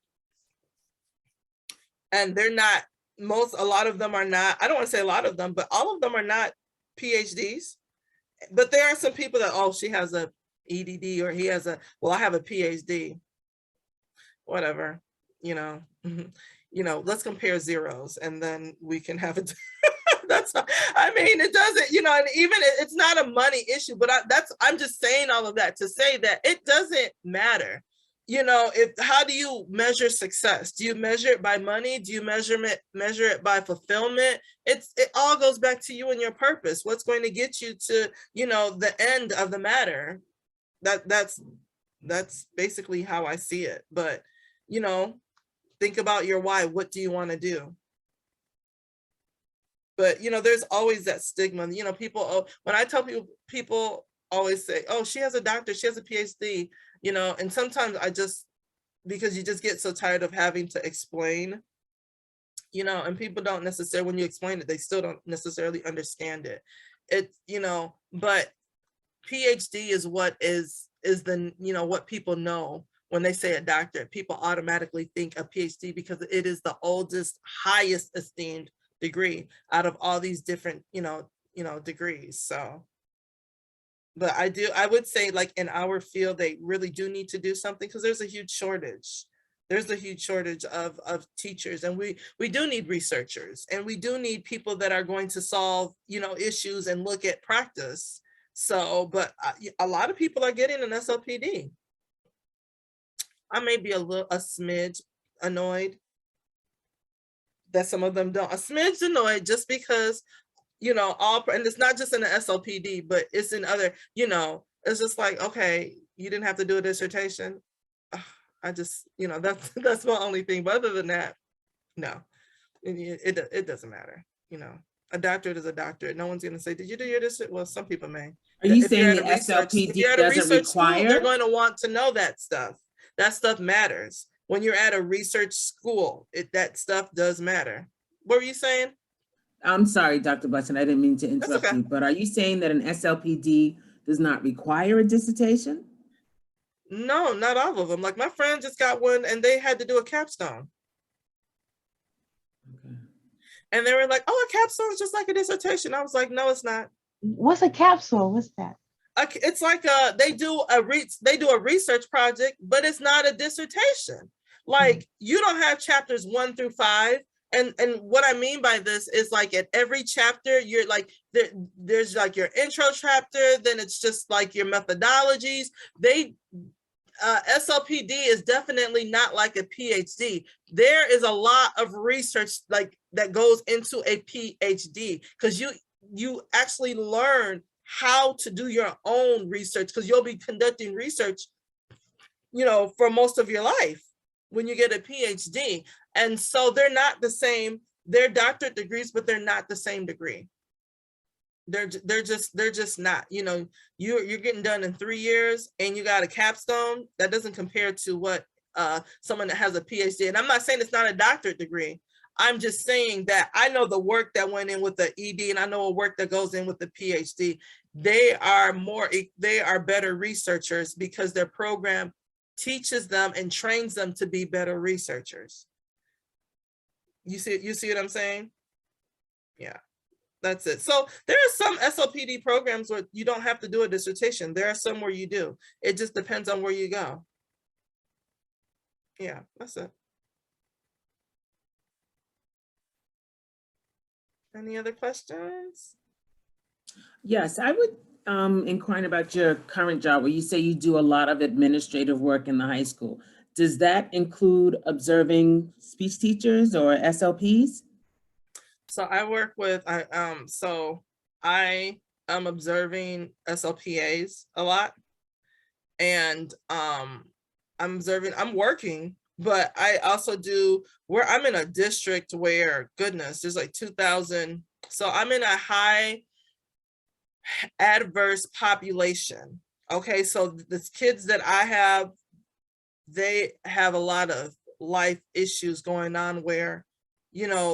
And they're not, a lot of them are not, I don't want to say a lot of them, but all of them are not PhDs. But there are some people that, oh, she has a EDD, or he has well, I have a PhD. Whatever, you know, you know, let's compare zeros and then we can have it. That's, I mean, it doesn't, you know, and even it's not a money issue, but I'm just saying all of that to say that it doesn't matter. You know, how do you measure success? Do you measure it by money? Do you measure it by fulfillment? It all goes back to you and your purpose. What's going to get you to, you know, the end of the matter? That's basically how I see it. But, you know, think about your why. What do you want to do? But, you know, there's always that stigma. You know, when I tell people always say, oh, she has a doctorate, she has a PhD, you know, and sometimes because you just get so tired of having to explain, you know, and people don't necessarily, when you explain it, they still don't necessarily understand it. You know, but PhD is what is the, you know, what people know when they say a doctorate. People automatically think a PhD because it is the oldest, highest esteemed degree out of all these different, you know, degrees. So, but I would say, like, in our field, they really do need to do something, because there's a huge shortage. There's a huge shortage of teachers, and we do need researchers, and we do need people that are going to solve, you know, issues and look at practice. So, but a lot of people are getting an SLP-D. I may be a smidge annoyed that some of them don't. A smidge annoyed just because, you know, and it's not just in the SLP-D, but it's in other, you know, it's just like, okay, you didn't have to do a dissertation. I just, that's my only thing. But other than that, no, it doesn't matter. A doctorate is a doctorate. No one's going to say, did you do your research? Well, some people may. Are you If you're saying at the a research, if SLP-D you're at a doesn't research school, they're require? going to want to know that stuff. That stuff matters. When you're at a research school, that stuff does matter. What were you saying? I'm sorry, Dr. Bussin, I didn't mean to interrupt okay. you, but are you saying that an SLP-D does not require a dissertation? No, not all of them. Like my friend just got one and they had to do a capstone. Okay. And they were like, oh, a capstone is just like a dissertation. I was like, no, it's not. What's a capsule? What's that? It's like they do a research project, but it's not a dissertation. Like you don't have chapters 1 through 5. And what I mean by this is like at every chapter, you're like, there's like your intro chapter, then it's just like your methodologies. SLP-D is definitely not like a PhD. There is a lot of research like that goes into a PhD because you actually learn how to do your own research because you'll be conducting research, for most of your life when you get a PhD. And so they're not the same. They're doctorate degrees, but they're not the same degree. They're just not, you're getting done in 3 years and you got a capstone. That doesn't compare to what someone that has a PhD. And I'm not saying it's not a doctorate degree. I'm just saying that I know the work that went in with the ED and I know a work that goes in with the PhD. They are better researchers because their program teaches them and trains them to be better researchers. You see what I'm saying? Yeah. That's it. So there are some SLP-D programs where you don't have to do a dissertation. There are some where you do. It just depends on where you go. Yeah, that's it. Any other questions? Yes, I would inquire about your current job where you say you do a lot of administrative work in the high school. Does that include observing speech teachers or SLPs? So I work with, I am observing SLP-As a lot. And I'm working, but I also do where I'm in a district where, goodness, there's like 2,000. So I'm in a high adverse population. Okay, so the kids that I have, they have a lot of life issues going on where,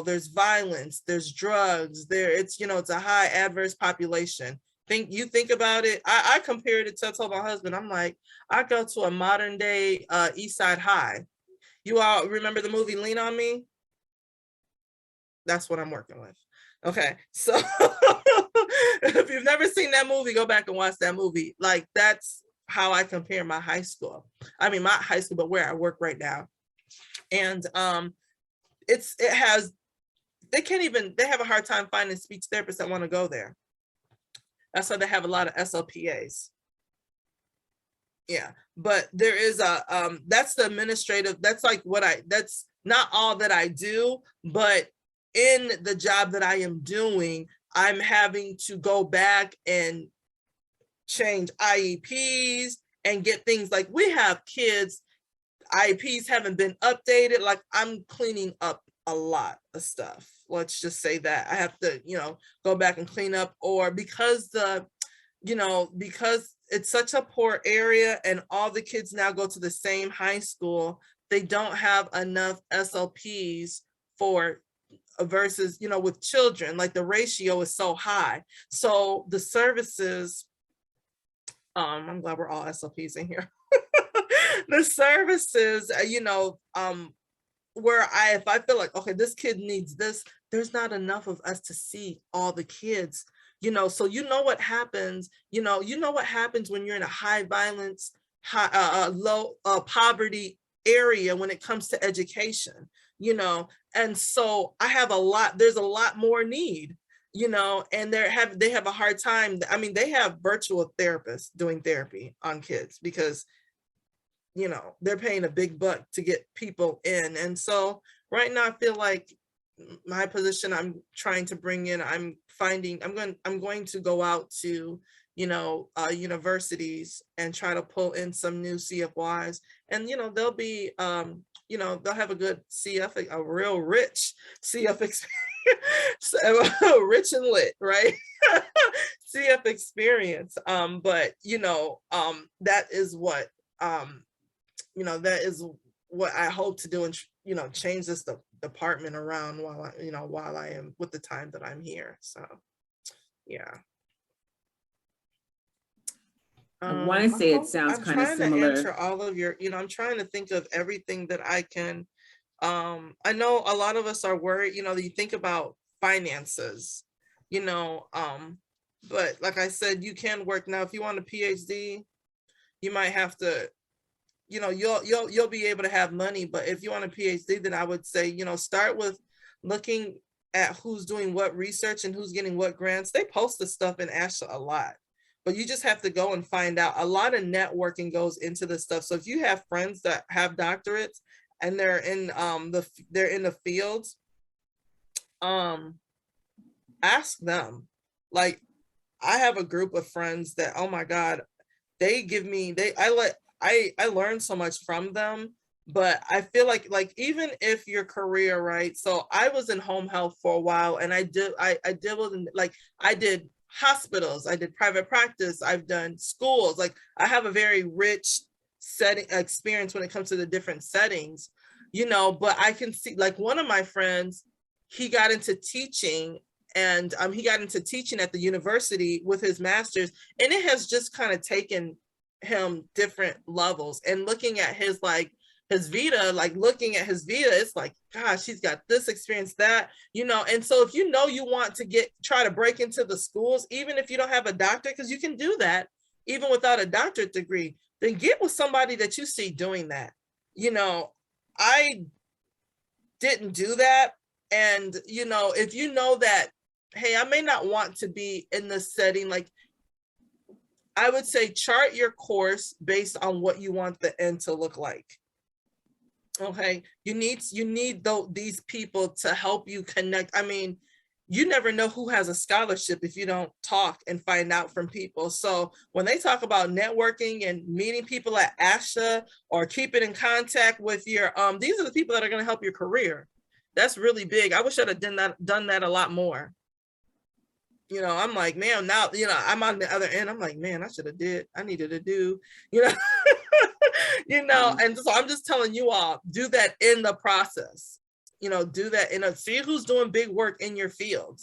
there's violence, there's drugs, it's a high adverse population. Think about it. I compared it to, I told my husband, I'm like, I go to a modern day East Side High. You all remember the movie Lean on Me? That's what I'm working with. Okay, so if you've never seen that movie, go back and watch that movie. Like that's how I compare my high school. I mean, my high school, but where I work right now. And they have a hard time finding speech therapists that want to go there. That's why they have a lot of SLP-As. Yeah, but there is that's the administrative, that's like that's not all that I do, but in the job that I am doing, I'm having to go back and change IEPs and get things like, we have kids, IEPs haven't been updated. Like I'm cleaning up a lot of stuff. Let's just say that I have to, go back and clean up, or because because it's such a poor area and all the kids now go to the same high school, they don't have enough SLPs for versus, with children, like the ratio is so high. So the services, I'm glad we're all SLPs in here. The services, where if I feel like, okay, this kid needs this, there's not enough of us to see all the kids, so what happens, what happens when you're in a high violence, low poverty area when it comes to education, and so there's a lot more need, and they have a hard time. I mean, they have virtual therapists doing therapy on kids because they're paying a big buck to get people in. And so right now I feel like my position I'm trying to bring in, I'm going to go out to, universities and try to pull in some new CFYs, and, they'll be, they'll have a good CF, a real rich CF experience, rich and lit, right? CF experience. But, that is what, that is what I hope to do, and, change this department around while I am with the time that I'm here. So, yeah. I want to say it sounds kind of similar. I'm trying to answer all of your, I'm trying to think of everything that I can. I know a lot of us are worried, you think about finances, but like I said, you can work now. If you want a PhD, you might have to, you'll be able to have money. But if you want a PhD, then I would say, start with looking at who's doing what research and who's getting what grants. They post the stuff in S.I.S.T.A.s a lot, but you just have to go and find out. A lot of networking goes into this stuff. So if you have friends that have doctorates and they're in the fields, ask them. Like, I have a group of friends that, oh my God, they give me, I learn so much from them. But I feel like even if your career, right? So I was in home health for a while, and I did I did hospitals, I did private practice, I've done schools. Like, I have a very rich setting experience when it comes to the different settings, but I can see, like, one of my friends, he got into teaching, and he got into teaching at the university with his master's, and it has just kind of taken him different levels. And looking at his Vita, it's like, gosh, he's got this experience, that, and so if you want to try to break into the schools, even if you don't have a doctorate, because you can do that even without a doctorate degree, then get with somebody that you see doing that. I didn't do that. And, if you know that, hey, I may not want to be in this setting, like, I would say chart your course based on what you want the end to look like. Okay, you need these people to help you connect. I mean, you never know who has a scholarship if you don't talk and find out from people. So when they talk about networking and meeting people at S.I.S.T.A.s or keeping in contact with your, these are the people that are going to help your career. That's really big. I wish I'd have done that a lot more. I'm like, man, now, I'm on the other end. I'm like, man, I needed to do, and so I'm just telling you all, do that in the process, do that see who's doing big work in your field.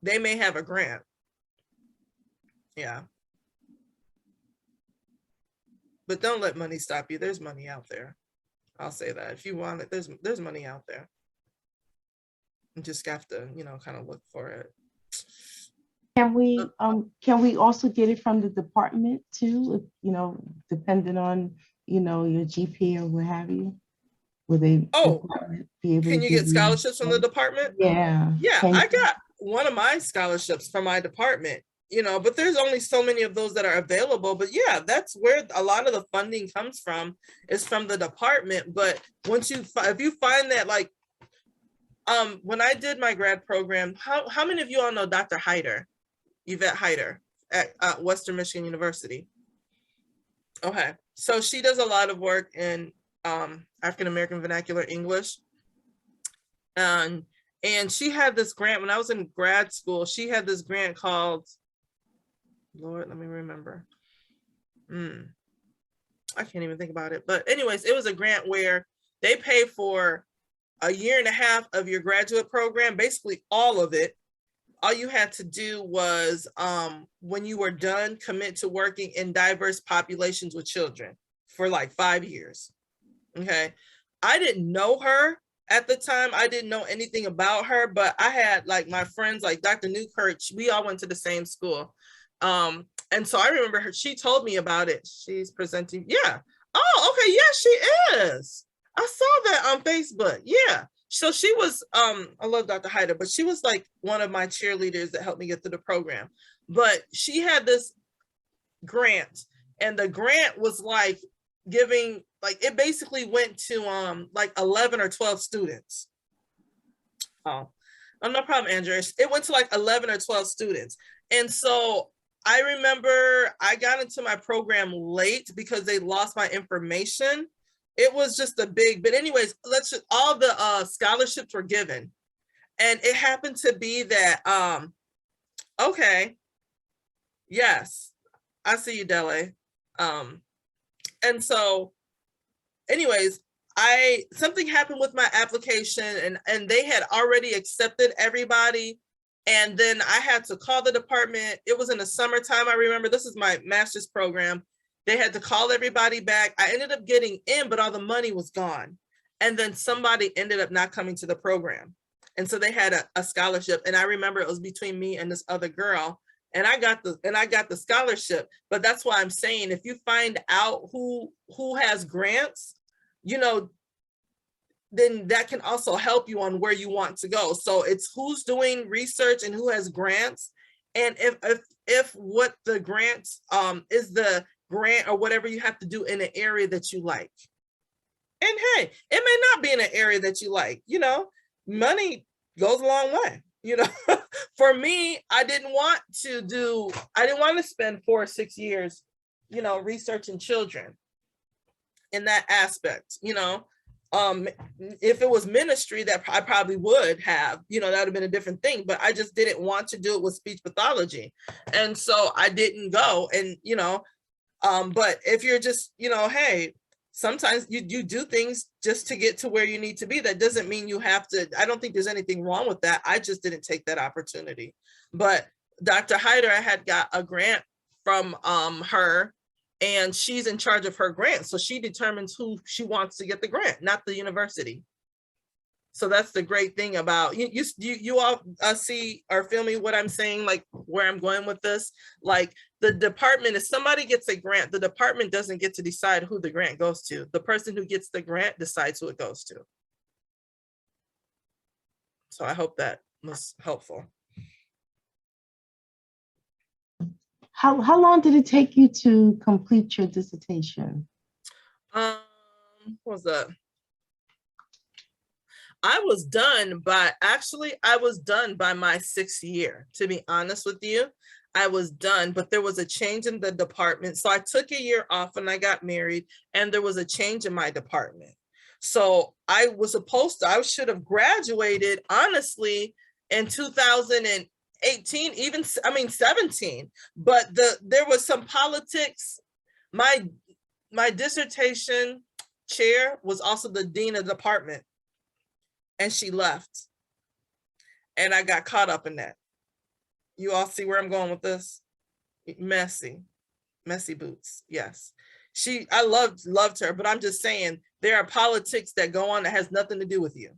They may have a grant. Yeah. But don't let money stop you. There's money out there. I'll say that. If you want it, there's money out there. You just have to, kind of look for it. Can we also get it from the department too? Depending on, your GPA or what have you? Will they be able can you get scholarships from the department? Yeah. Yeah, I got one of my scholarships from my department, but there's only so many of those that are available. But yeah, that's where a lot of the funding comes from, is from the department. But if you find that, like, when I did my grad program, how many of you all know Dr. Yvette Heider at Western Michigan University? Okay, so she does a lot of work in African-American vernacular English. And she had this grant when I was in grad school. She had this grant called, Lord, let me remember. I can't even think about it. But anyways, it was a grant where they pay for a year and a half of your graduate program, basically all of it. All you had to do was, when you were done, commit to working in diverse populations with children for like 5 years. Okay. I didn't know her at the time. I didn't know anything about her, but I had, like, my friends, like Dr. Newkirk, we all went to the same school. And so I remember she told me about it. She's presenting. Yeah. Oh, okay. Yeah, she is. I saw that on Facebook. Yeah. So she was, I love Dr. Heider, but she was like one of my cheerleaders that helped me get through the program. But she had this grant, and the grant was like giving, like, it basically went to like 11 or 12 students. Oh, no problem, Andrea. It went to like 11 or 12 students. And so I remember I got into my program late because they lost my information. It was just a big, but anyways, all the scholarships were given. And it happened to be that, okay, yes, I see you, Dele. And so anyways, something happened with my application and they had already accepted everybody. And then I had to call the department. It was in the summertime. I remember this is my master's program. They had to call everybody back. I ended up getting in, but all the money was gone. And then somebody ended up not coming to the program. And so they had a scholarship. And I remember it was between me and this other girl. And I got the scholarship. But that's why I'm saying, if you find out who has grants, you know, then that can also help you on where you want to go. So it's who's doing research and who has grants. And if what the grants is the grant or whatever you have to do in an area that you like. And hey, it may not be in an area that you like, you know, money goes a long way, you know. For me, I didn't want to spend 4 or 6 years, you know, researching children in that aspect, you know. If it was ministry, that I probably would have, you know, that would have been a different thing, but I just didn't want to do it with speech pathology. And so I didn't go. And, you know, but if you're just, you know, hey, sometimes you do things just to get to where you need to be. That doesn't mean you have to. I don't think there's anything wrong with that. I just didn't take that opportunity. But Dr. Hyder, I had got a grant from her, and she's in charge of her grant. So she determines who she wants to get the grant, not the university. So that's the great thing about you all see or feel me what I'm saying, like where I'm going with this. Like the department, if somebody gets a grant, the department doesn't get to decide who the grant goes to. The person who gets the grant decides who it goes to. So I hope that was helpful. How long did it take you to complete your dissertation? What was that? I was done by my 6th year, to be honest with you. I was done, but there was a change in the department. So I took a year off and I got married, and there was a change in my department. So I should have graduated, honestly, in 2018, 17, but there was some politics. My dissertation chair was also the dean of the department, and she left, and I got caught up in that. You all see where I'm going with this? Messy boots. Yes, I loved her, but I'm just saying there are politics that go on that has nothing to do with you.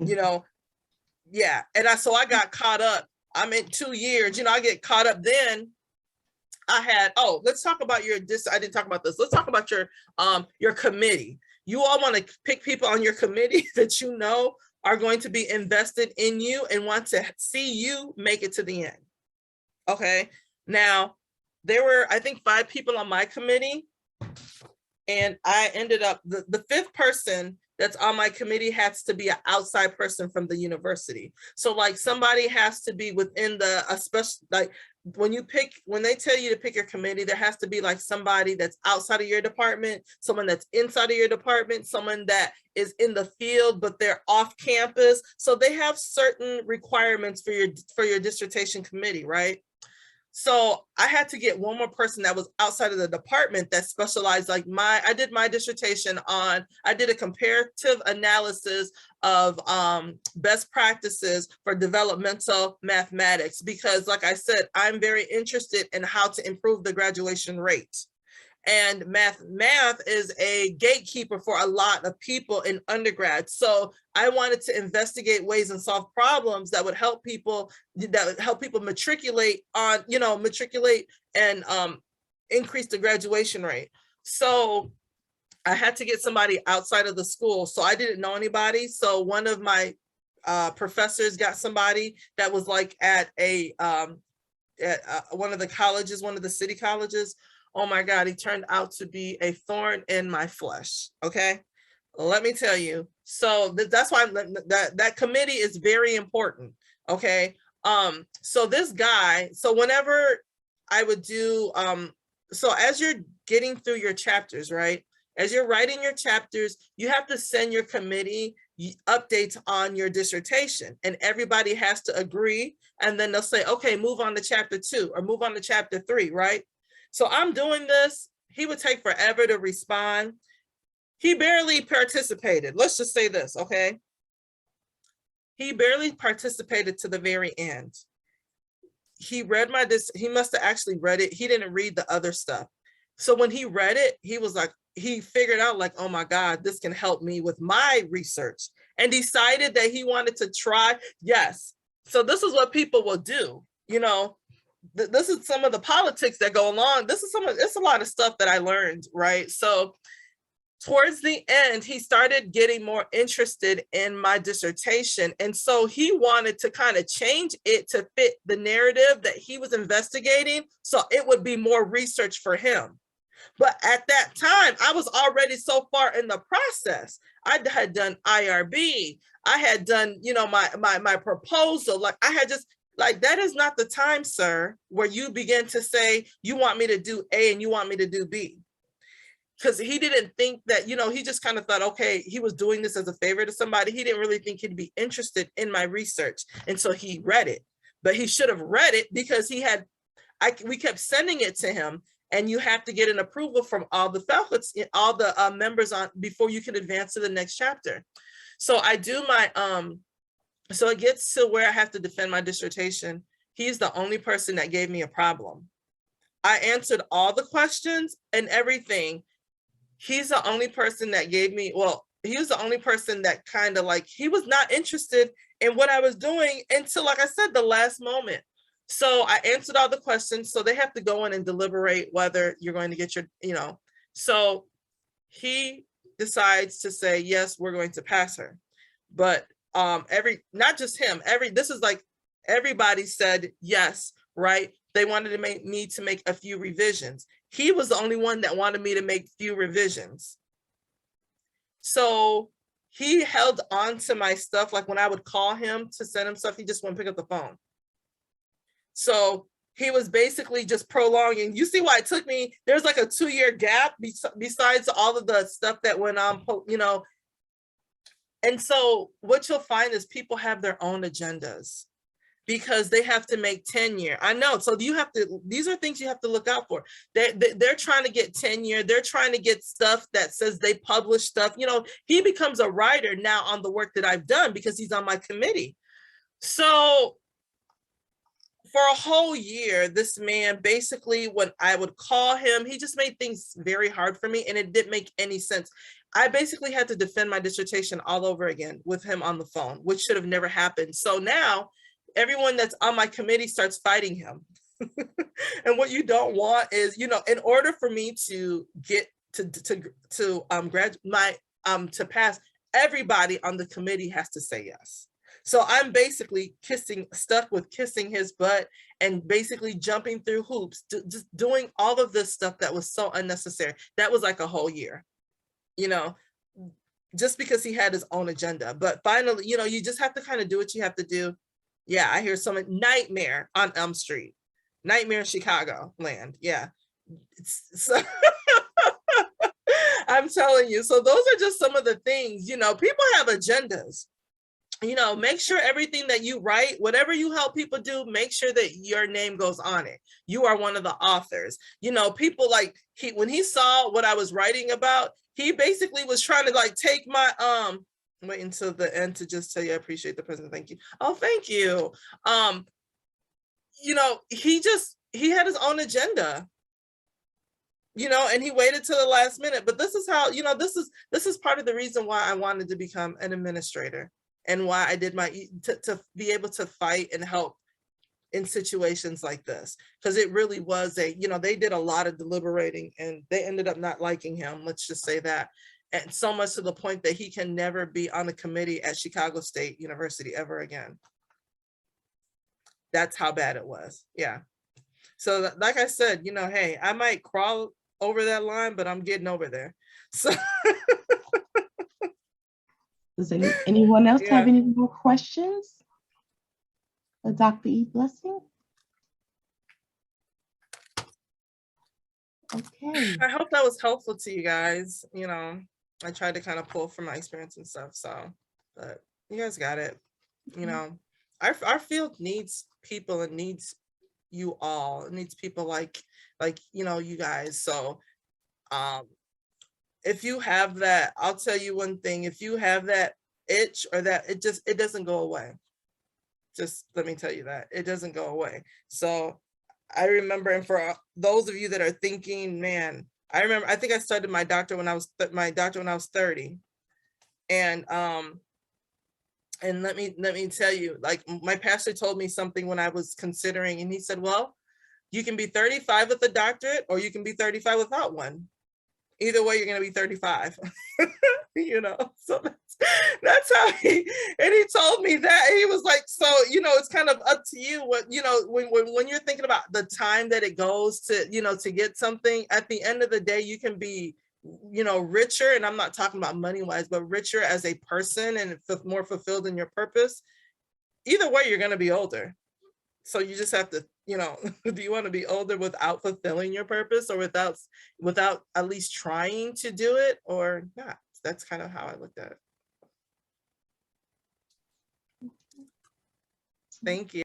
You know, yeah. And so I got caught up. I'm in 2 years. You know, I get caught up. Then I had, let's talk about I didn't talk about this. Let's talk about your committee. You all want to pick people on your committee that you know are going to be invested in you and want to see you make it to the end. Okay. Now, there were, I think, 5 people on my committee, and I ended up, the 5th person that's on my committee has to be an outside person from the university. So like somebody has to be within like when they tell you to pick your committee, there has to be like somebody that's outside of your department, someone that's inside of your department, someone that is in the field, but they're off campus. So they have certain requirements for your dissertation committee, right? So I had to get one more person that was outside of the department that specialized, like I did my dissertation on, I did a comparative analysis of best practices for developmental mathematics, because like I said, I'm very interested in how to improve the graduation rate. And math is a gatekeeper for a lot of people in undergrad. So I wanted to investigate ways and solve problems that would help people matriculate and increase the graduation rate. So I had to get somebody outside of the school. So I didn't know anybody. So one of my professors got somebody that was like at one of the colleges, one of the city colleges. Oh my God, he turned out to be a thorn in my flesh, okay? Let me tell you. So that's why that committee is very important. Okay. So this guy, so whenever I would do, so as you're getting through your chapters, right? As you're writing your chapters, you have to send your committee updates on your dissertation, and everybody has to agree. And then they'll say, okay, move on to chapter 2 or move on to chapter 3, right? So I'm doing this. He would take forever to respond. He barely participated. Let's just say this, okay? He barely participated to the very end. He read he must have actually read it. He didn't read the other stuff. So when he read it, he was like, he figured out like, oh my God, this can help me with my research, and decided that he wanted to try. Yes. So this is what people will do. You know, this is some of the politics that go along. This is it's a lot of stuff that I learned, right? So towards the end, he started getting more interested in my dissertation. And so he wanted to kind of change it to fit the narrative that he was investigating, so it would be more research for him. But at that time, I was already so far in the process. I had done IRB. I had done, you know, my proposal. Like I had just, like, that is not the time, sir, where you begin to say, you want me to do A and you want me to do B. Because he didn't think that, you know, he just kind of thought, okay, he was doing this as a favor to somebody. He didn't really think he'd be interested in my research. And so he read it, but he should have read it because we kept sending it to him, and you have to get an approval from all the faculty, all the members on before you can advance to the next chapter. So I do my, so it gets to where I have to defend my dissertation. He's the only person that gave me a problem. I answered all the questions and everything. He's the only person that gave me, well, he was the only person that kind of like, he was not interested in what I was doing until, like I said, the last moment. So I answered all the questions. So they have to go in and deliberate whether you're going to get your, you know, so he decides to say, yes, we're going to pass her. But not just him, this is like, everybody said yes, right? They wanted to make me to make a few revisions. He was the only one that wanted me to make few revisions. So he held on to my stuff. Like when I would call him to send him stuff, he just wouldn't pick up the phone. So he was basically just prolonging. You see why it took me, there's like a 2-year gap besides all of the stuff that went on, you know. And so what you'll find is people have their own agendas, because they have to make tenure. I know. So you have to, these are things you have to look out for. They're trying to get tenure. They're trying to get stuff that says they publish stuff. You know, he becomes a writer now on the work that I've done because he's on my committee. So for a whole year, this man basically, when I would call him, he just made things very hard for me, and it didn't make any sense. I basically had to defend my dissertation all over again with him on the phone, which should have never happened. So now everyone that's on my committee starts fighting him. And what you don't want is, you know, in order for me to get to pass, everybody on the committee has to say yes. So I'm basically stuck with kissing his butt and basically jumping through hoops, just doing all of this stuff that was so unnecessary. That was like a whole year, you know, just because he had his own agenda. But finally, you know, you just have to kind of do what you have to do. Yeah, I hear someone, nightmare on Elm Street, nightmare in Chicago land. Yeah. So I'm telling you. So those are just some of the things, you know, people have agendas. You know, make sure everything that you write, whatever you help people do, make sure that your name goes on it. You are one of the authors. You know, people like, when he saw what I was writing about, he basically was trying to like take my, wait until the end to just tell you I appreciate the present. Thank you. Oh, thank you. You know, he had his own agenda, you know, and he waited till the last minute. But this is how, you know, this is part of the reason why I wanted to become an administrator, and why I did to be able to fight and help in situations like this, because it really was you know, they did a lot of deliberating and they ended up not liking him. Let's just say that. And so much to the point that he can never be on a committee at Chicago State University ever again. That's how bad it was. Yeah. So like I said, you know, hey, I might crawl over that line, but I'm getting over there. So Does anyone else have Yeah. any more questions for Dr. E. Blessing? Okay. I hope that was helpful to you guys. You know, I tried to kind of pull from my experience and stuff. So, but you guys got it. You know, our field needs people and needs you all. It needs people like you know, you guys. So, if you have that, I'll tell you one thing. If you have that itch or that, it doesn't go away. Just let me tell you that it doesn't go away. So I remember, and for those of you that are thinking, man, I remember, I think I started my doctorate when I was 30. And let me tell you, like, my pastor told me something when I was considering, and he said, well, you can be 35 with a doctorate, or you can be 35 without one. Either way, you're going to be 35. You know, so that's how he told me that. He was like, so, you know, it's kind of up to you what, you know, when you're thinking about the time that it goes to, you know, to get something, at the end of the day, you can be, you know, richer. And I'm not talking about money wise, but richer as a person and more fulfilled in your purpose. Either way, you're going to be older. So you just have to, you know, do you want to be older without fulfilling your purpose, or without at least trying to do it, or not? That's kind of how I looked at it. Thank you.